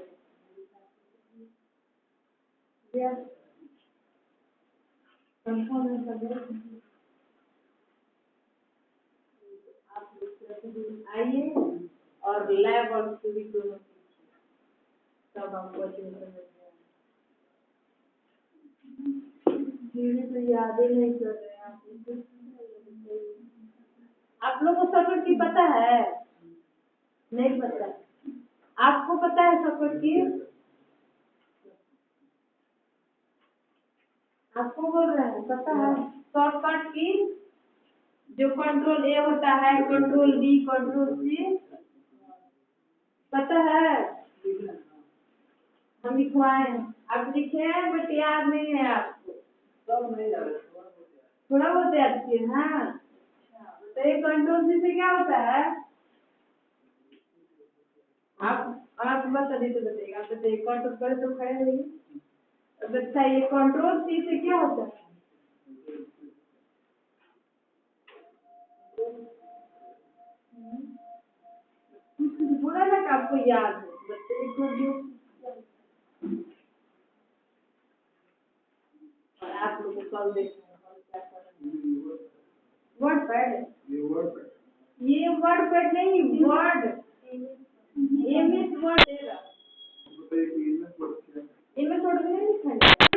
आप आइए और लैब और स्टडी दोनों सब आपको अच्छे से तो याद ही नहीं कर रहे हैं आप लोग को सर्किट की पता है? नहीं पता? आपको पता है सर्किट की? आपको बोल रहे हैं पता है शॉर्टकट की? जो कंट्रोल ए होता है, कंट्रोल डी, कंट्रोल सी, पता है? हम लिखवाए, आप लिखे हैं बट याद नहीं है आपको, सब नहीं याद, थोड़ा बहुत याद किए। हाँ तो ये कंट्रोल सी से क्या होता है, आप आप बस अभी तो बताइएगा, आप बताइए कंट्रोल करे तो खड़े रहिए। अब बताइए कंट्रोल सी से क्या होता है? कुछ बोला ना कि आपको याद है, बताइए कंट्रोल। और आप लोग को कल देखना वर्ड पैड है, ये वर्ड पैड नहीं, वर्ड एमएस वर्ड देगा, एमएस वर्ड में नहीं लिखा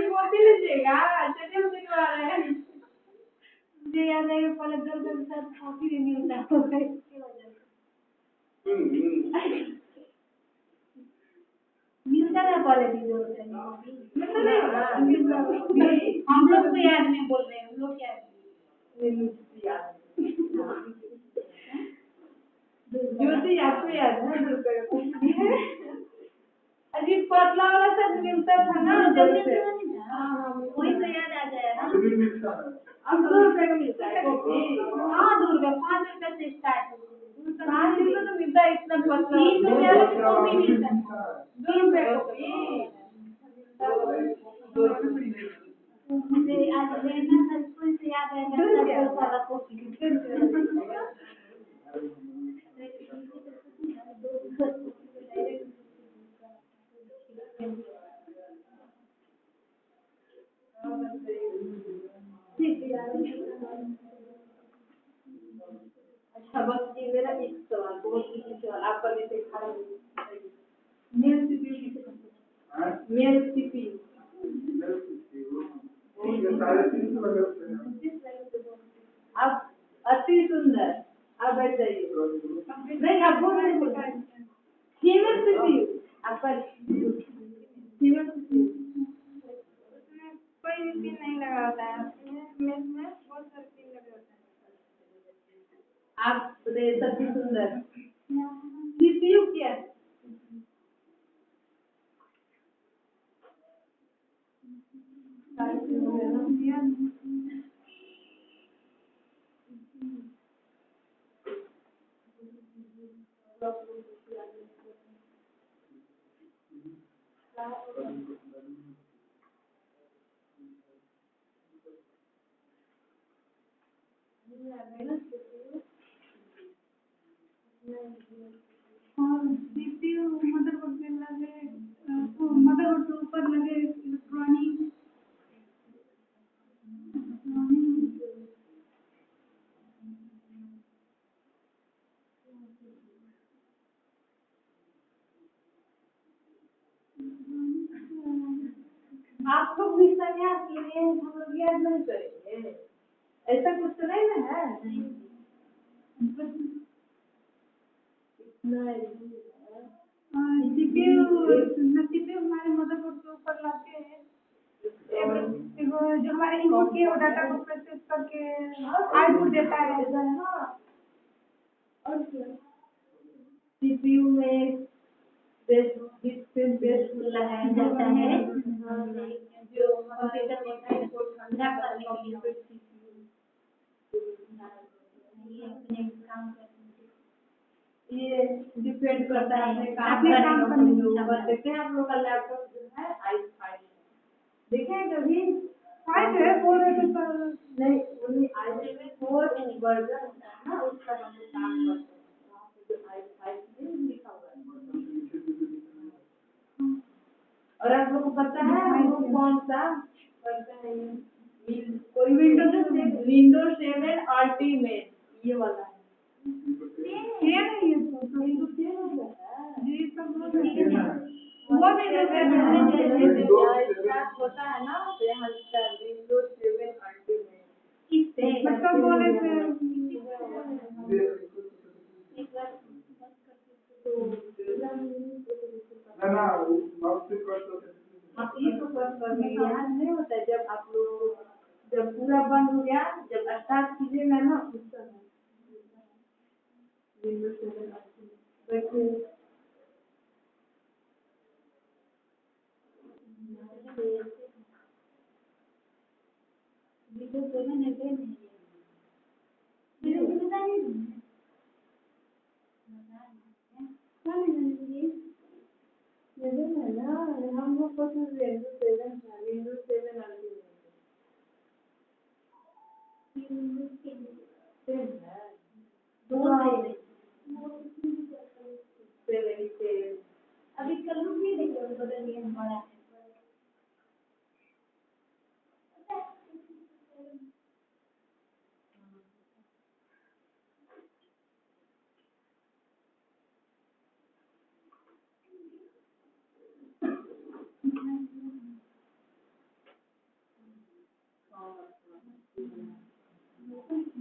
कॉपी लीजिएगा, चलिए हम दिलवा रहे हैं। मुझे याद है कि पहले दुर्गा के साथ कॉफी भी मिलता होगा इसकी वजह से। मिलता था पहले भी दुर्गा हम लोग को याद नहीं बोल रहे हैं, हम लोग याद ज्योति आपको याद है दुर्गा का कॉपी है? अजी पतला वाला सब मिलता था ना, वही तो याद आ जाएगा। अब 2 रुपए का मिलता है कॉपी। हाँ 2 रुपए, 5 रुपए से स्टार्ट होता है। 5 रुपए तो मिलता है, इतना पतला 3 रुपए वाला कॉपी मिलता है। 2 रुपए कॉपी। मुझे आज लेना था, स्कूल से याद आया वाला कॉपी। अच्छा बस ये मेरा एक सवाल, बहुत इजी सवाल आप करने से खा रहे मेल सीपीयू किसे कहते हैं? मेल सीपीयू आप अति सुंदर, आप बैठ जाइए। नहीं आप बोल नहीं बोल फीमेल सीपीयू आपका फीमेल सीपीयू कोई भी पिन नहीं लगा होता है, मेल में बहुत सारे पिन लगे होते हैं। आप अति सुंदर सीपीयू क्या है? और सीपीयू मदरबोर्ड पे लगे, तो मदरबोर्ड के ऊपर लगे इलेक्ट्रॉनिक आप लोग भी संन्यास लिए, हम लोग याद नहीं करेंगे, ऐसा कुछ तो नहीं ना है? सीपीयू हमारे मदरबोर्ड के ऊपर लगे हैं। जो हमारे इनपुट के वो डाटा को प्रोसेस करके आउटपुट देता है। और सीपीयू में बेस जाता है जो कंप्यूटर को ठंडा करने के लिए ये अपने काम ये डिपेंड करता है अपने काम करने के ऊपर। देखते हैं आप लोग का लैपटॉप जो है i5 देखें कभी? 5 है 4 है तो नहीं, उन्हीं i7 4 वर्जन होता है ना, उस पर हम लोग काम करते हैं। वहाँ पे जो i5 में लिखा हुआ है। और आप लोग को पता है हम लोग कौन सा करते हैं? कोई विंडोज 7 अल्टीमेट ये वाला है। ये नहीं है तो ये सब वो भी होता है ना, तो यहाँ लिखा है विंडोज 7 अल्टीमेट। किससे मतलब बोले थे ना माउस से कर दो। आप ये तो करने याद नहीं होता है, जब आप लोग जब पूरा बंद हो गया, जब स्टार्ट कीजिएगा ना उस समय विंडोज 7 अल्टीमेट देखिए। विंडोज 7 है नहीं हमको पसंद विंडो 7 था, विंडो 7 अल्टीमेट है। दो साइड सेवन अभी कलर भी देख लो बदल गया हमारा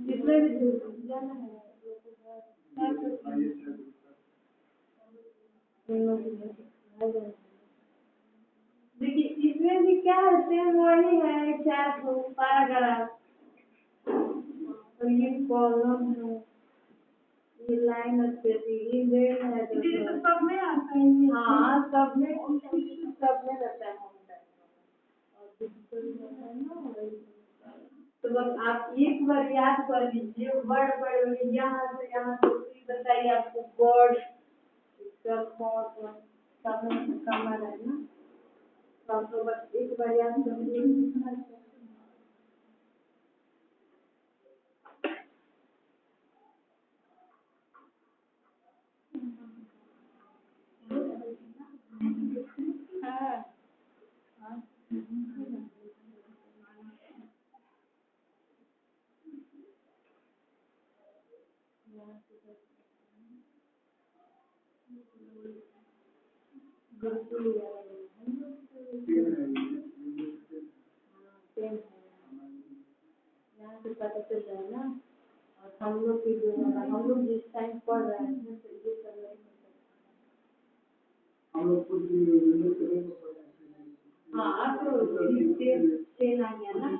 जितने भी जाना है देखिए इसमें भी क्या है, सेम वही है, चार पैराग्राफ और ये कॉलम है, ये लाइन अच्छे थी, ये डेट है तो तो सब में आता है ये हाँ सब में रहता है और तो बस आप एक बार याद कर लीजिए, वर्ड वर्ड यहाँ से बताइए आपको वर्ड इसका कमर है ना, तो बस एक बार याद कर लीजिए। बिल्कुल यहाँ से पता चल जाए ना, और हम लोग की जो हम लोग जिस टाइम पढ़ रहे हैं तो ये सब नहीं हम लोग कुछ भी हाँ तो 10 आ गया ना, हाँ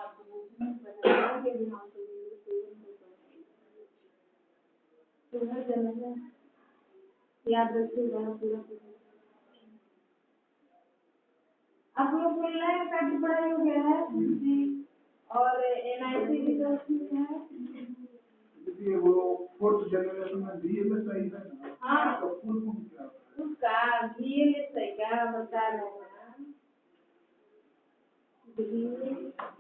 तो उसमें बनाएंगे भी हम तो हर जगह याद रखिएगा पूरा। आप लोग को नया काफी पढ़ाई हो गया है जी, और NIC भी तो उसमें है। वो 4th जनरेशन में DLSI है ना, हाँ तो फुल फॉर्म क्या है? उसका DLSI क्या बता रहे हैं,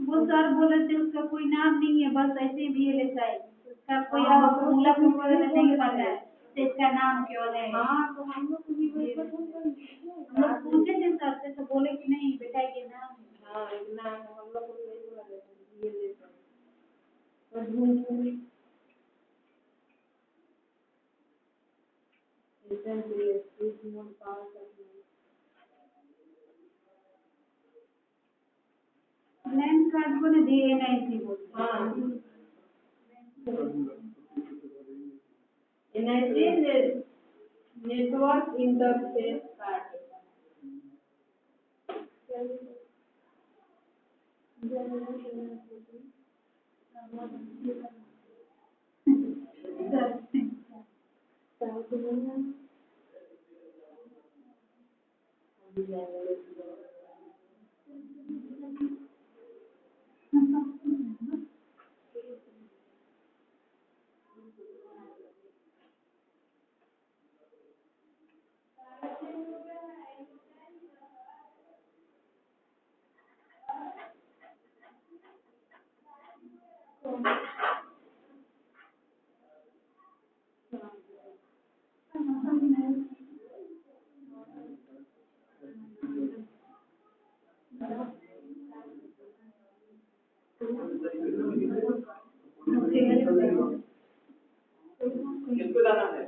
वो सर बोले थे उसका कोई नाम नहीं है, बस ऐसे भी LSI उसका कोई हाँ, और फॉर्मूला वगैरह नहीं पता है तो इसका नाम क्यों है। हाँ तो हम लोग को भी वही पसंद है, हम लोग पूछे थे सर से तो बोले कि नहीं बेटा ये नाम है। हाँ इतना हम लोग को भी वही बोला DLSI और ढूंढ लैंड कार्ड को ना DNIC बोलते हैं। हाँ NIC नेटवर्क इंटरफेस कार्ड किसको जाना है?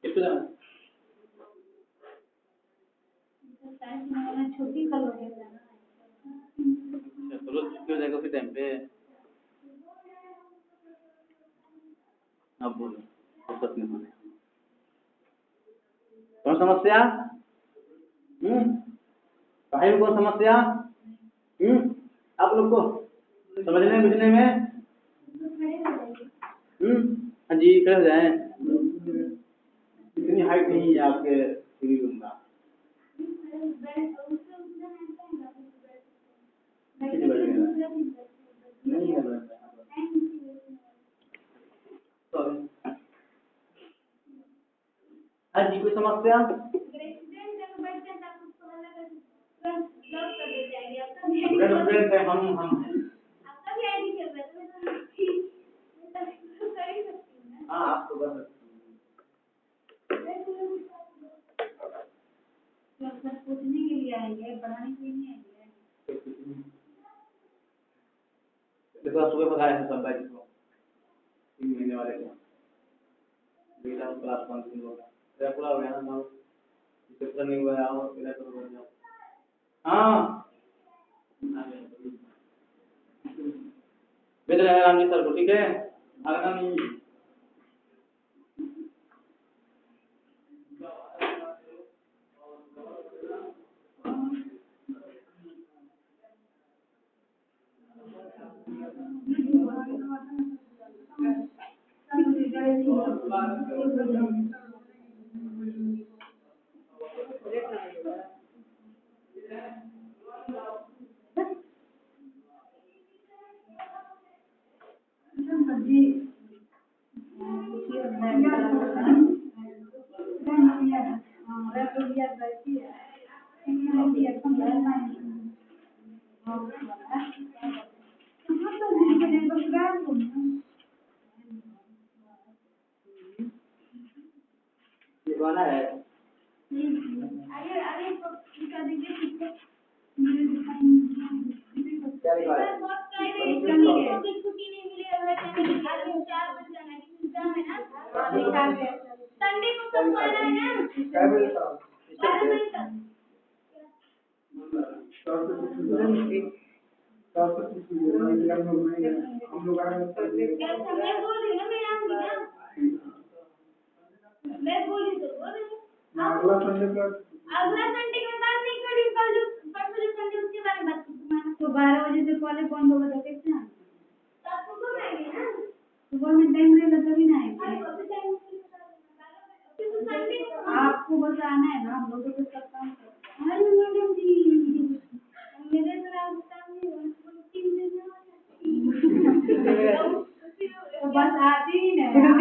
किसको जाना है? छोटी कलर है चलो छुट्टी हो जाएगा उसी टाइम पे। अब बोलो फोकस नहीं होने। कौन समस्या? भाई को समस्या? आप लोग को समझने बुझने में? हाँ जी खड़े हो जाए। इतनी हाइट नहीं है आपके टीवी रूम का। नहीं है हाँ जी, कोई समस्या? अगर एक्सीडेंट करके बैठ जाए तो उसको अलग तुरंत लॉक कर दे जाएंगे। आपका भी आईडी फ्रेंड है हम आपका भी आईडी चल रहा है तो मैं तो कर ही सकती हूँ ना। हाँ, आप तो कर सकते तो सर पूछने के लिए आएंगे, पढ़ाने के लिए नहीं आएंगे। देखो सुबह बताया है सब बैच को 3 महीने वाले को बेटा क्लास 1 दिन होगा तेरा पूरा हो गया ना पेपर नहीं हुआ है और तेरा तो हो जाओ। हाँ भेज रहे हैं रामजी सर को, ठीक है आगामी लिखवाना है। अरे इसका दीजिए क्या लिखवाना है? छुट्टी नहीं मिली है 4 बजे जाना है एग्जाम है ना संडे को कब आना है ना 12 बजे तक। हम लोग आए अच्छा मैं बोल रही हूँ ना, मैं आऊंगी ना, मैं बोली तो बोल रही हूँ। अगला संडे की मैं बात नहीं कर रही हूँ, कल जो परसों जो संडे उसके बारे में बात करना। तो 12 बजे से कॉलेज बंद होगा तो कैसे आएंगे? तो सुबह आएंगे ना, सुबह में टाइम रहेगा तभी ना आएंगे। आपको बस आना है ना, हम लोग तो सब काम करते हैं। अरे मैडम जी मेरे तो रास्ता में 3 दिन तो बस आती ही नहीं खाना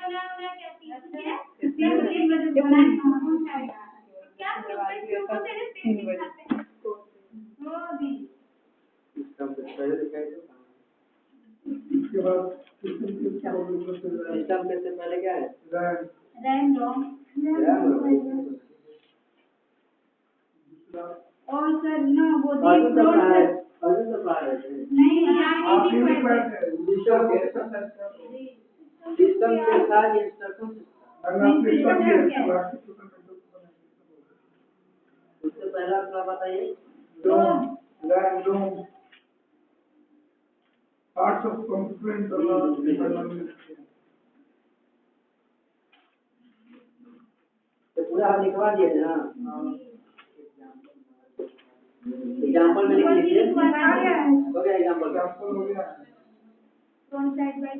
बना क्या ठीक है 3 बजे बनाए क्या प्रोग्रेस 3 बजे खाते हैं तो दी इसका पहले दिखाई दो इसके बाद सिस्टम से पहले क्या है? रैम रोम और सर ना वो दी नहीं सिस्टम के साथ इंस्ट्रक्शन उससे पहला अपना बताइए। parts of component पूरा आप लिखवा दिए थे ना? एग्जांपल में लिख लीजिए। हो गया एग्जांपल हो गया फ्रंट साइड बैक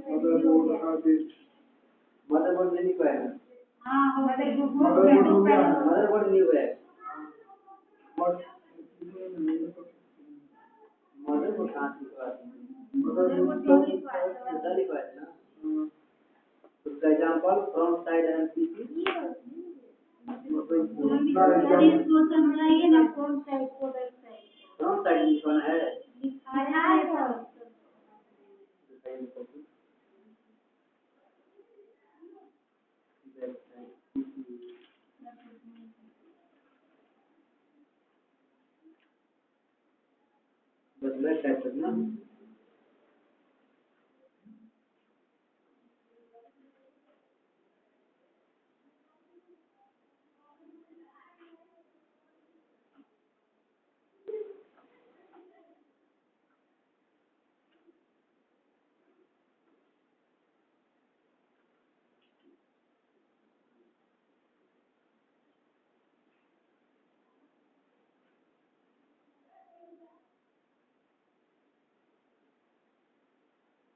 मदरबोर्ड में लिखा है। हां मदरबोर्ड मदरबोर्ड न्यू है। मदरबोर्ड कहाँ लिखा है? मदरबोर्ड लिखा है ना? उसका example front side and PC इसको समझाइए ना फ्रंट साइड को बैक साइड। फ्रंट साइड लिखना है। लिखाया है बस बैक साइड करना।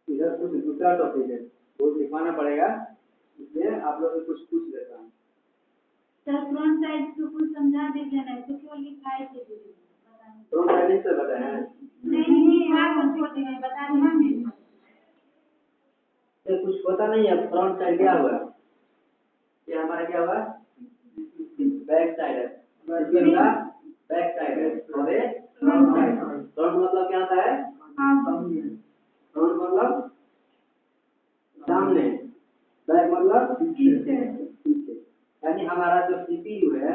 इधर कुछ दूसरा टॉपिक है वो लिखवाना पड़ेगा, इसलिए आप लोग कुछ पूछ लेता हूँ। सर फ्रंट साइड को कुछ समझा दीजिए ना, तो क्यों लिखाई थे फ्रंट साइड से बताया है। नहीं आप छोड़ दीजिए बता दीजिए। कुछ पता नहीं है फ्रंट साइड क्या हुआ? ये हमारा हमारा क्या हुआ, बैक साइड है, सीपीयू का बैक साइड है और ये फ्रंट साइड। फ्रंट मतलब क्या होता है, फ्रंट मतलब सामने, बैक मतलब पीछे। यानी हमारा जो सीपीयू है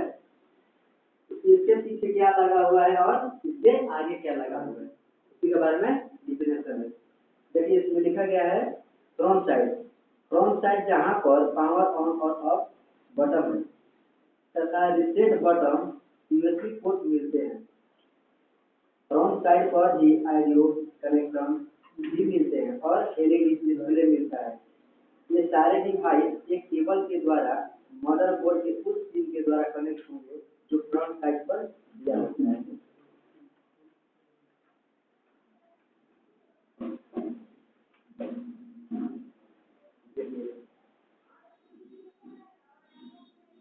इसके पीछे क्या लगा हुआ है और इसके आगे क्या लगा हुआ है, उसी के बारे में डिफिनेशन है। देखिए इसमें लिखा गया है फ्रंट साइड। फ्रंट साइड जहाँ पर पावर ऑन और ऑफ बटन है तथा रिसेट बटन यूएसबी पोर्ट मिलते हैं। फ्रंट साइड पर ही ऑडियो कनेक्शन भी मिलते हैं और एलईडी डिस्प्ले मिलता है। ये सारे डिवाइस एक केबल के द्वारा मदरबोर्ड के उस पिन के द्वारा कनेक्ट होंगे जो फ्रंट साइड पर दिया होता है।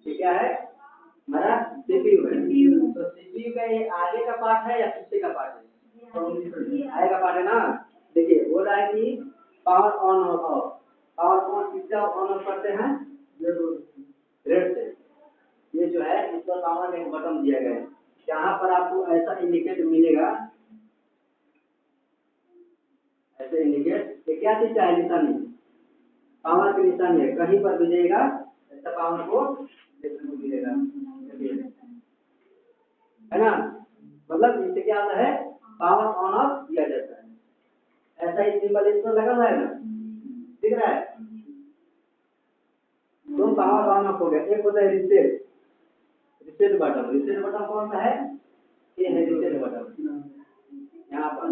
ये क्या है, हमारा सीपीयू है। तो सीपीयू का ये आगे का पार्ट है या पीछे का पार्ट है, आगे का पार्ट है ना। देखिए बोल रहा है कि पावर ऑन और ऑफ, पावर ऑन किससे ऑन ऑफ करते हैं, रेड से। ये जो है इस पर पावर में एक बटन दिया गया है, जहाँ पर आपको ऐसा इंडिकेट मिलेगा, ऐसे इंडिकेट ये क्या चीज है, निशानी, पावर की निशानी है, कहीं पर भी जाएगा ऐसा पावर को देखने को मिलेगा, है ना। मतलब इससे क्या होता है, पावर ऑन ऑफ किया जाता है। ऐसा ही सिंबल इस पर लगा हुआ है ना, दिख रहा है। तो पावर ऑन ऑफ हो गया। एक होता है reset, reset button. Reset button कौन सा है, ये है रिसेट बटन। यहाँ पर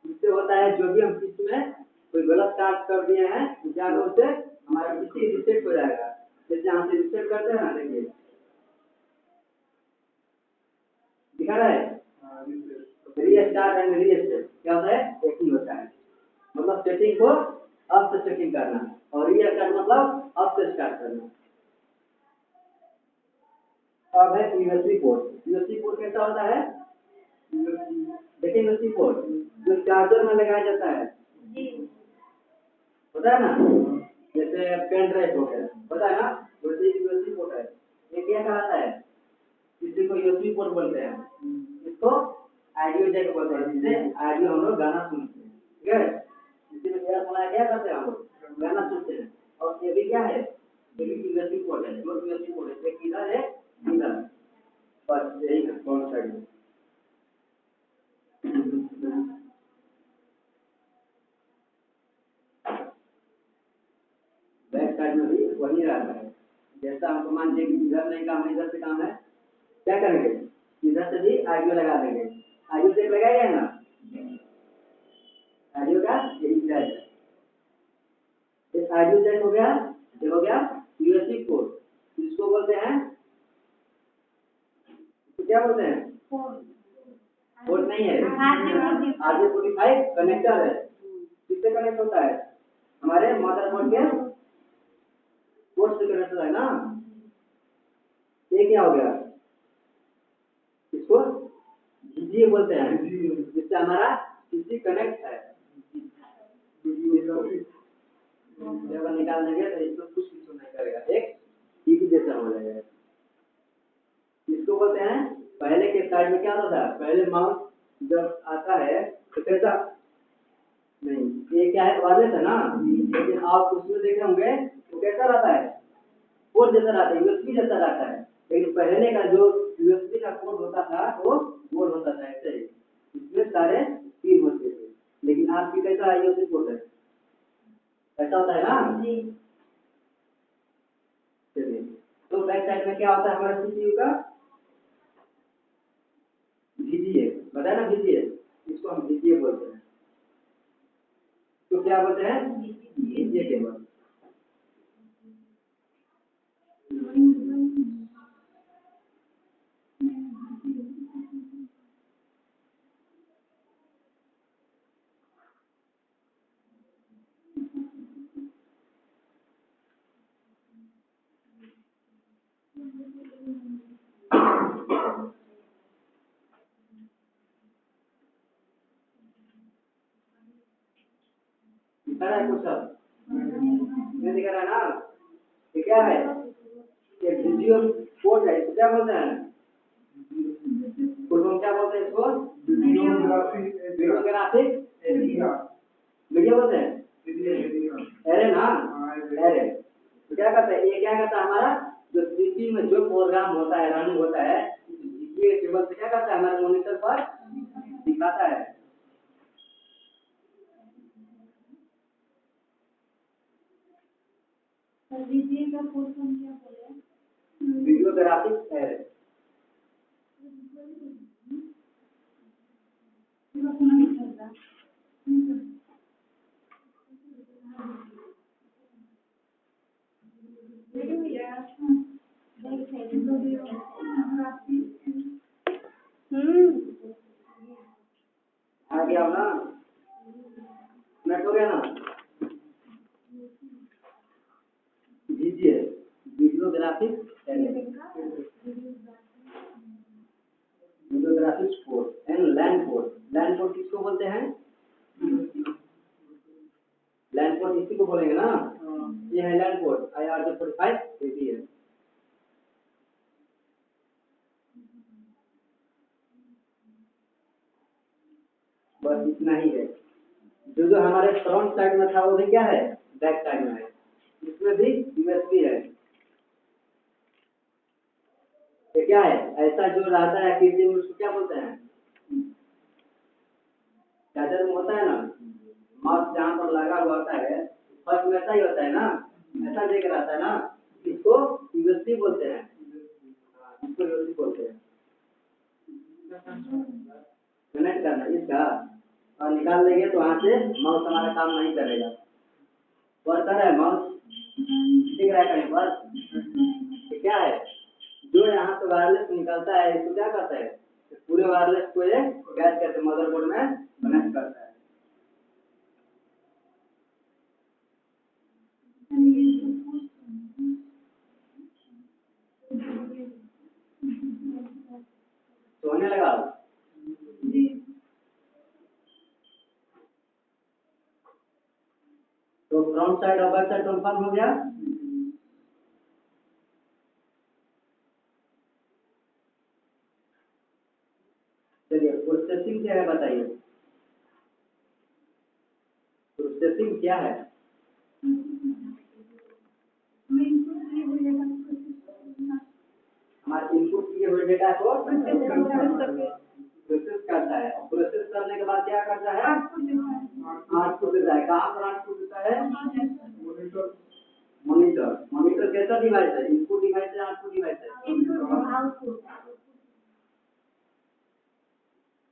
इससे होता है जो भी हम पीसी में कोई गलत कार्य कर दिए हैं जाकर उससे हमारा पीसी रिसेट हो जाएगा। जैसे यहाँ से रिसेट करते हैं ना, देखिए दिखा रहा है, रीस्टार्ट एंड रीसेट क्या होता है, एक ही होता है। मतलब सेटिंग को अप से सेटिंग करना और रीस्टार्ट मतलब अप से स्टार्ट करना। अब है यूएसबी पोर्ट। यूएसबी पोर्ट कैसा होता है, देखिए यूएसबी पोर्ट जो चार्जर में लगाया जाता है, पता है ना, जैसे पेन ड्राइव हो गया, पता है ना, वैसे यूएसबी पोर्ट है। ये क्या कहलाता है, इसी को यूएसबी पोर्ट बोलते हैं, इसको ऑडियो जैक बोलते हैं, जिससे ऑडियो हम लोग गाना सुनते हैं, ठीक है। इसी में क्या सुना, क्या करते हैं हम लोग, गाना सुनते हैं। और ये भी क्या है, ये भी यूएसबी पोर्ट है, दो यूएसबी पोर्ट है, एक इधर है इधर, बस यही है फ्रंट साइड में। बैक साइड में भी वही रहता है। जैसा हमको मान लीजिए कि इधर नहीं काम है, इधर से काम है, क्या करेंगे, इधर से भी ऑडियो लगा देंगे। ऑडियो जैक लगाएगा ना, ऑडियो का यही जैक है। ये ऑडियो जैक हो गया, ये हो गया यूएसबी पोर्ट। इसको बोलते हैं, तो क्या बोलते हैं, पोर्ट नहीं है, RJ45 कनेक्टर है। किससे कनेक्ट होता है, हमारे मदरबोर्ड के पोर्ट से कनेक्ट होता है ना। ये क्या हो गया, इसको VGA बोलते हैं, जिससे हमारा पीसी कनेक्ट है। जब निकाल देंगे तो इसको कुछ भी नहीं करेगा, एक टीवी जैसा हो जाएगा। इसको बोलते हैं, पहले के साइड में क्या होता था, पहले माउस जब आता है तो कैसा, नहीं ये क्या है, वायरलेस है ना, लेकिन आप उसमें देखे होंगे तो कैसा रहता है, पोर्ट जैसा रहता है, यूएसबी जैसा रहता है। लेकिन पहले का जो यूएसबी का पोर्ट होता था वो गोल होता था ऐसे ही, इसमें सारे पिन होते थे। लेकिन आपकी कैसा यूएसबी पोर्ट है, ऐसा होता है ना जी। चलिए, तो बैक साइड में क्या होता है हमारे सीपीयू का, VGA, बताया ना VGA, इसको हम VGA बोलते हैं। तो क्या बोलते हैं, VGA केबल। दिखा रहा है कुछ, सब नहीं दिखा रहा है ना, ये क्या है, वीडियो पोर्ट है, इसको क्या बोलते हैं? फुल फॉर्म क्या बोलते हैं इसको? वीडियोग्राफिक एरिया वीडियो बोलते हैं, एरे ना, हाँ, एरे। तो क्या करता है, ये क्या करता है हमारा जो सीपी में जो प्रोग्राम होता है, रनिंग होता है, ये टेबल से क्या करता है हमारे मॉनिटर पर दिखाता है। वीडियो का फुल फॉर्म क्या बोले? Videographic array. आ गया ना, नेट हो गया ना, दीजिए videographic array, videographic port and land port. Land port किसको बोलते हैं? लैंड पोर्ट इसी को बोलेंगे ना, ये है लैंड पोर्ट IRJ45 एपी है। बस इतना ही है। जो हमारे फ्रंट साइड में था वो भी क्या है, बैक साइड में है, इसमें भी यूएसबी है। ये क्या है, ऐसा जो रहता है आकृति में उसको क्या बोलते हैं? चार्जर में होता है ना, माउस जहाँ पर लगा हुआ होता है, फर्स्ट में ऐसा ही होता है ना, ऐसा देख रहता है ना, इसको यूएसबी बोलते हैं। इसको यूएसबी बोलते हैं। कनेक्ट करना इसका और निकाल लेंगे तो वहाँ से माउस हमारा काम नहीं करेगा। वर्क कर रहा है माउस, दिख रहा है कहीं पर? क्या है, जो यहाँ से वायरलेस निकलता है इसको क्या करता है, पूरे वायरलेस को ये कैच करके मदरबोर्ड में कनेक्ट करता है। सोने लगा तो फ्रंट साइड और बैक साइड कंफर्म हो गया। चलिए प्रोसेसिंग क्या है बताइए, प्रोसेसिंग क्या है? हमारे इनपुट किए हुए डेटा को प्रोसेस करता है, और प्रोसेस करने के बाद क्या करता है, आउटपुट देता है। कहाँ पर आउटपुट देता है? मॉनिटर। मॉनिटर कैसा डिवाइस है, इनपुट डिवाइस है, आउटपुट डिवाइस है?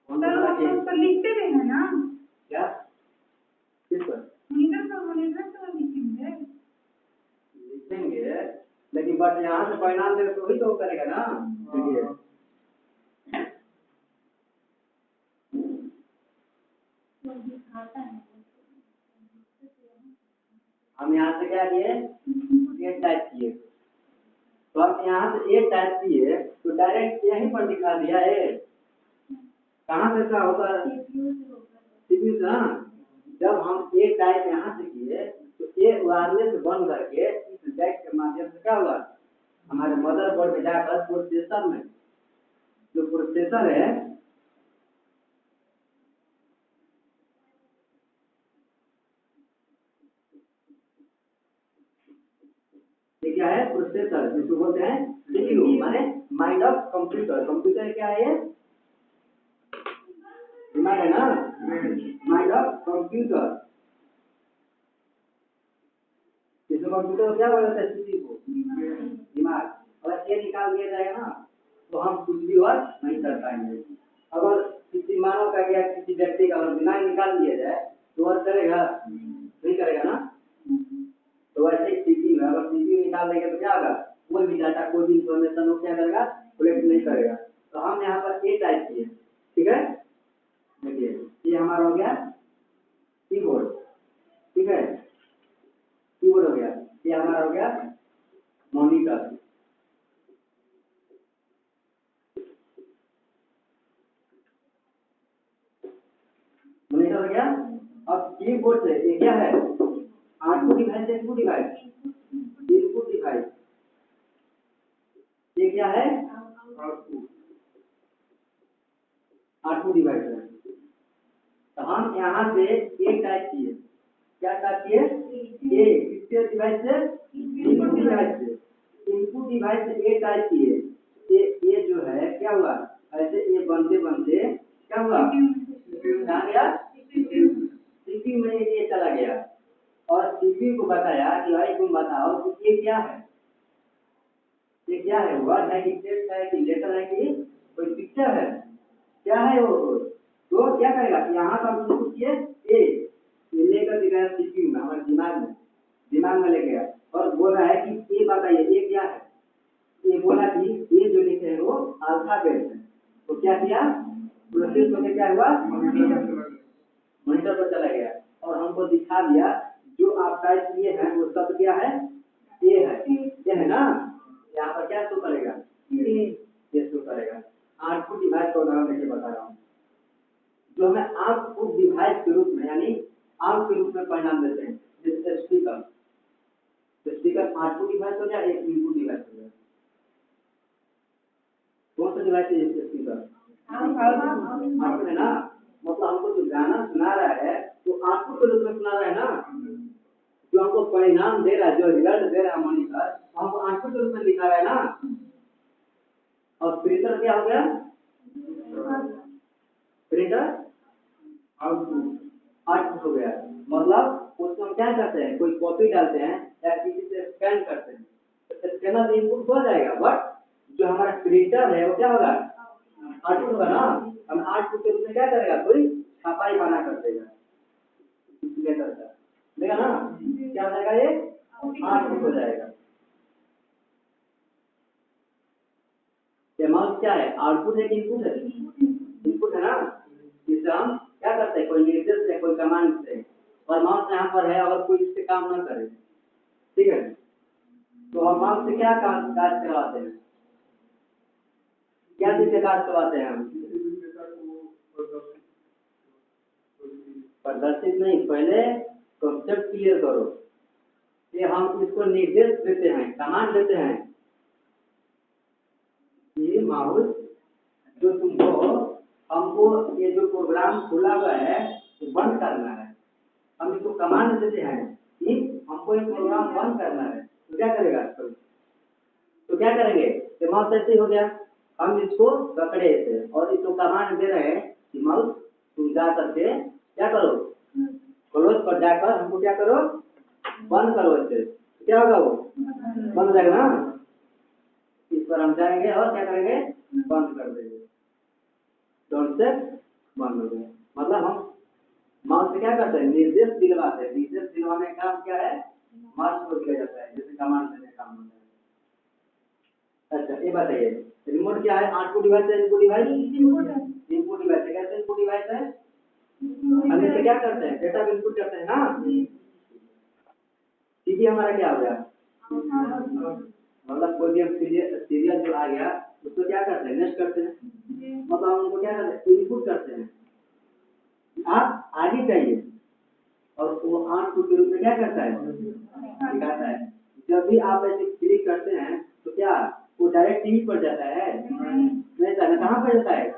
तो लिखते भी है ना क्या, किस पर लिखेंगे, लेकिन बट यहाँ से परिणाम देगा तो ही तो करेगा ना। देखिए हम यहाँ से क्या किए, ए टाइप किए, तो हम यहाँ से ए टाइप किए तो डायरेक्ट यहीं पर दिखा दिया है। कहाँ से क्या होता है, सीपीयू से ना। जब हम ए टाइप यहाँ से किए तो ए वायरलेस बंद करके इस जैक के माध्यम से क्या हुआ, हमारे मदरबोर्ड में जाकर प्रोसेसर में, जो प्रोसेसर है ये क्या है, प्रोसेसर जिसको बोलते हैं सीपीयू, माने माइंड ऑफ कंप्यूटर। कंप्यूटर क्या है, ये दिमाग है ना, माइंड ऑफ कंप्यूटर। इसमें कंप्यूटर क्या बोलते हैं, सीपीयू को दिमाग। अगर ये निकाल दिया जाएगा ना तो हम कुछ भी और नहीं कर पाएंगे। अगर किसी मानव का या किसी व्यक्ति का अगर दिमाग निकाल दिया जाए तो और करेगा नहीं करेगा ना। तो वैसे ही सीपीयू है, अगर सीपीयू निकाल देंगे तो क्या होगा, कोई भी डाटा कोई भी इंफॉर्मेशन वो क्या करेगा, कलेक्ट नहीं करेगा। तो हम यहाँ पर ए टाइप किए, ठीक है। देखिए ये हमारा हो गया कीबोर्ड, ठीक है, कीबोर्ड हो गया। ये हमारा हो गया मॉनिटर, मॉनिटर हो गया। अब कीबोर्ड से ये क्या है, output device, input device, input device. क्या है? आउटपुट डिवाइस है। तो हम यहाँ से ए टाइप किए, क्या टाइप किए? ए किसके डिवाइस से? इनपुट डिवाइस से। इनपुट डिवाइस से ए टाइप किए। ये जो है क्या हुआ, ऐसे ये बनते बनते क्या हुआ, कहाँ गया? सीपीयू में ये चला गया और सीपीयू को बताया कि भाई तुम बताओ कि ये क्या है, ये क्या है, वर्ड है कि टेक्स्ट है कि लेटर है कि कोई पिक्चर है, क्या है वो? तो क्या करेगा, यहाँ पर हम इनपुट किए ए, ये लेकर गया सीपीयू में, हमारे दिमाग में ले गया और बोल रहा है कि ये बताइए ये क्या है। ये बोला कि ये जो लिखे हैं वो अल्फाबेट है। तो क्या किया, प्रोसेस होकर क्या हुआ, मॉनिटर पर चला गया और हमको दिखा दिया जो आप टाइप किए हैं वो सब क्या है, ये है ना। यहाँ पर क्या शो करेगा, ये शो करेगा। आउटपुट डिवाइस का उदाहरण देखिए बता रहा हूँ, जो हमें आउटपुट डिवाइस के रूप में यानी आउट के रूप में परिणाम देते हैं। जैसे स्पीकर आउटपुट डिवाइस हो गया, एक इनपुट डिवाइस हो गया। कौन सा डिवाइस है स्पीकर? आउटपुट है ना, मतलब हमको जो गाना सुना रहा है तो आउटपुट के रूप में सुना रहा है ना, जो हमको परिणाम दे रहा है, जो रिजल्ट दे रहा है मॉनिटर, हमको आउटपुट के रूप में दिखा रहा है ना। और प्रिंटर क्या हो गया, प्रिंटर आउटपुट हो गया। मतलब उसको हम क्या करते हैं, कोई कॉपी डालते हैं या किसी से स्कैन करते हैं, तो स्कैनर इनपुट हो जाएगा, बट जो हमारा प्रिंटर है वो क्या होगा, आउटपुट होगा ना। हम आउटपुट के रूप में क्या करेगा, कोई छपाई बना कर देगा, लेटर का देगा ना, क्या हो जाएगा, ये आउटपुट हो जाएगा। माउस क्या है, आउटपुट है कि इनपुट है? इनपुट है ना। इससे हम क्या करते हैं, कोई निर्देश है, कोई कमांड से, और माउस यहाँ पर है, अगर कोई इससे काम ना करे, ठीक है, तो हम माउस से क्या काम काज करवाते हैं, क्या चीज से काज करवाते हैं हम? प्रदर्शित नहीं, पहले कॉन्सेप्ट क्लियर करो। ये हम इसको निर्देश देते हैं, कमांड देते हैं, ये माउस जो तुम हो, हमको ये जो प्रोग्राम खुला हुआ है तो बंद करना है। हम इसको कमांड देते हैं कि हमको ये प्रोग्राम बंद करना है, तो क्या करेगा, तो क्या करेंगे, तो माउस ऐसे हो गया, हम इसको पकड़े थे और इसको कमांड दे रहे हैं कि माउस तुम जा करके क्या करो, क्लोज पर जाकर हमको क्या करो, बंद करो। इससे क्या होगा, वो बंद हो जाएगा ना। इस पर हम जाएंगे और क्या करेंगे, बंद कर देंगे, बंद हो गया। मतलब हम माउस से क्या करते हैं, निर्देश दिलवाते हैं। निर्देश दिलवाने का काम क्या है, माउस को दिया जाता है, जैसे कमांड देने का काम होता है। अच्छा ये बताइए, रिमोट क्या है, आउटपुट डिवाइस है, इनपुट डिवाइस? इनपुट डिवाइस है। कैसे इनपुट डिवाइस है, हम इससे क्या करते हैं, डेटा को इनपुट करते हैं ना। सीधी हमारा क्या हो गया, मतलब कोई भी सीरियल जो आ गया उसको क्या करते हैं, नेक्स्ट करते हैं, मतलब हम उनको क्या करते हैं, इनपुट करते हैं, आप आगे चाहिए, और वो आउटपुट के रूप में क्या करता है, दिखाता है। जब भी आप ऐसे क्लिक करते हैं तो क्या वो डायरेक्ट टीवी पर जाता है, नहीं जाता, कहाँ पर जाता है,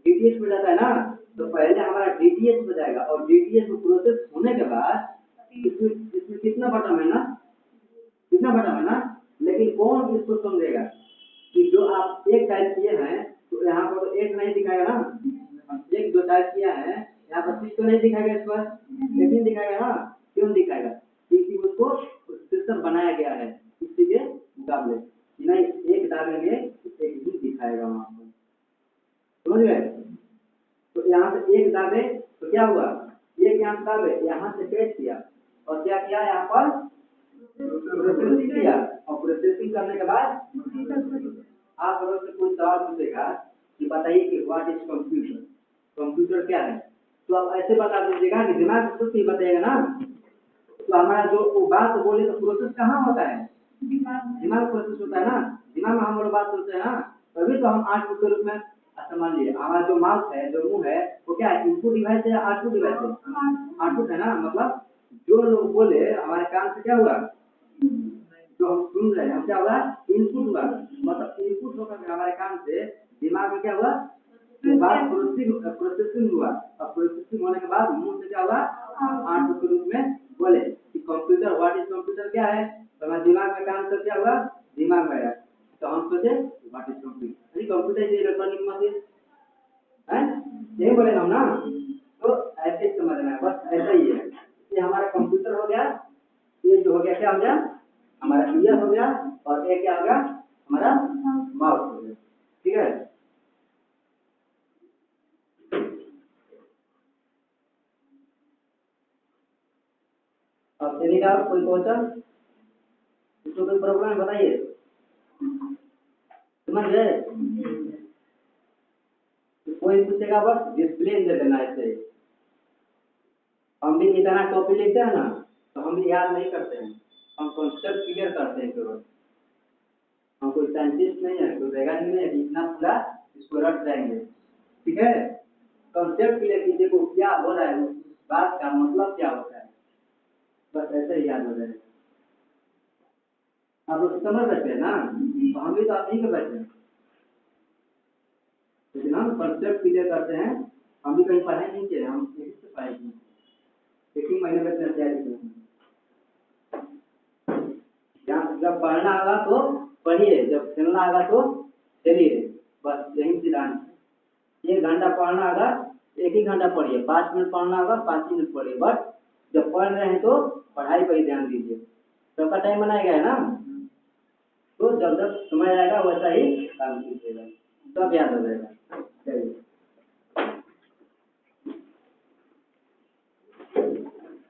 डीटीएच पर जाता है ना। तो पहले हमारा डीटीएच पर जाएगा और डीटीएच में प्रोसेस होने के बाद इसमें कितना बटन है ना, कितना बटन है ना, लेकिन कौन इसको समझेगा कि जो आप एक टाइप किए हैं तो यहाँ पर तो एक नहीं दिखाएगा ना, एक जो टाइप किया है यहाँ पर सिक्स तो नहीं दिखाएगा, इस पर लेकिन दिखाएगा ना। क्यों दिखाएगा, क्योंकि उसको सिस्टम बनाया गया है इसी के मुकाबले, नहीं एक डालेंगे एक ही दिखाएगा वहाँ पर, समझ गए। तो यहाँ से एक दाबे तो क्या हुआ, एक यहाँ से दाबे, यहाँ से पेश किया और क्या किया, यहाँ पर प्रोसेसिंग किया, और प्रोसेसिंग करने के बाद आप अगर से कोई सवाल पूछेगा कि बताइए कि व्हाट इज कंप्यूटर, कंप्यूटर क्या है, तो आप ऐसे बता दीजिएगा कि दिमाग खुद ही बताएगा ना। तो हमारा जो वो बात बोले तो प्रोसेस कहाँ होता है, दिमाग प्रोसेस होता है ना, दिमाग में हम लोग बात करते हैं ना, तभी तो हम आउटपुट के रूप में समझ लिए। हमारा जो माउस है, जो मुंह है, वो क्या है, इनपुट डिवाइस है या आउटपुट डिवाइस है, आउटपुट है ना। मतलब जो लोग बोले हमारे कान से क्या हुआ, जो हम सुन रहे हैं हम क्या हुआ इनपुट हुआ, मतलब इनपुट होकर हमारे कान से दिमाग में क्या हुआ बात प्रोसेसिंग हुआ, और प्रोसेसिंग होने के बाद मुंह से क्या हुआ आउटपुट के रूप में बोले कि कंप्यूटर व्हाट इज कंप्यूटर क्या है, तो हमारे दिमाग में काम से क्या हुआ दिमाग में आया, तो हम सोचे what is computer, computer is electronic machine है, यही बोले हम ना, तो ऐसे ही समझना है, बस ऐसा ही है। ये हमारा कंप्यूटर हो गया, ये जो हो गया क्या हो गया हमारा ईयर हो गया, और ये क्या हो गया हमारा माउथ हो गया, ठीक है। अब चलिए का कोई क्वेश्चन, इसको कोई प्रॉब्लम बताइए, समझ गए? कोई पूछेगा बस डिस्प्ले दे देना ऐसे, हम भी इतना कॉपी लिखते हैं ना तो हम भी याद नहीं करते हैं, हम कॉन्सेप्ट क्लियर करते हैं केवल, हम कोई साइंटिस्ट नहीं है, कोई वैज्ञानिक नहीं है कि इतना पूरा इसको रट जाएंगे, ठीक है। कॉन्सेप्ट क्लियर कीजिए को क्या हो रहा है, उस बात का मतलब क्या होता है, बस ऐसे ही याद हो जाएगा। आप लोग समझ सकते हैं ना, तो हम भी तो आप नहीं कर बैठे हैं, लेकिन हम कॉन्सेप्ट क्लियर करते हैं, हम भी कहीं पढ़ाई नहीं किए, हम यही से पढ़ाई किए, एक ही महीने में तैयारी की, जब पढ़ना होगा तो पढ़िए, जब खेलना होगा तो खेलिए, बस यही सिद्धांत है। 1 घंटा पढ़ना होगा 1 ही घंटा पढ़िए, 5 मिनट पढ़ना होगा 5 मिनट पढ़िए, बट जब पढ़ रहे हैं तो पढ़ाई पर ही ध्यान दीजिए, सबका टाइम बनाया गया है ना, तो जब जब समझ आएगा वैसा ही काम कीजिएगा, सब याद हो जाएगा। चलिए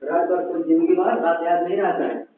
रात भर कोई जिंदगी भर बात याद नहीं रहता है।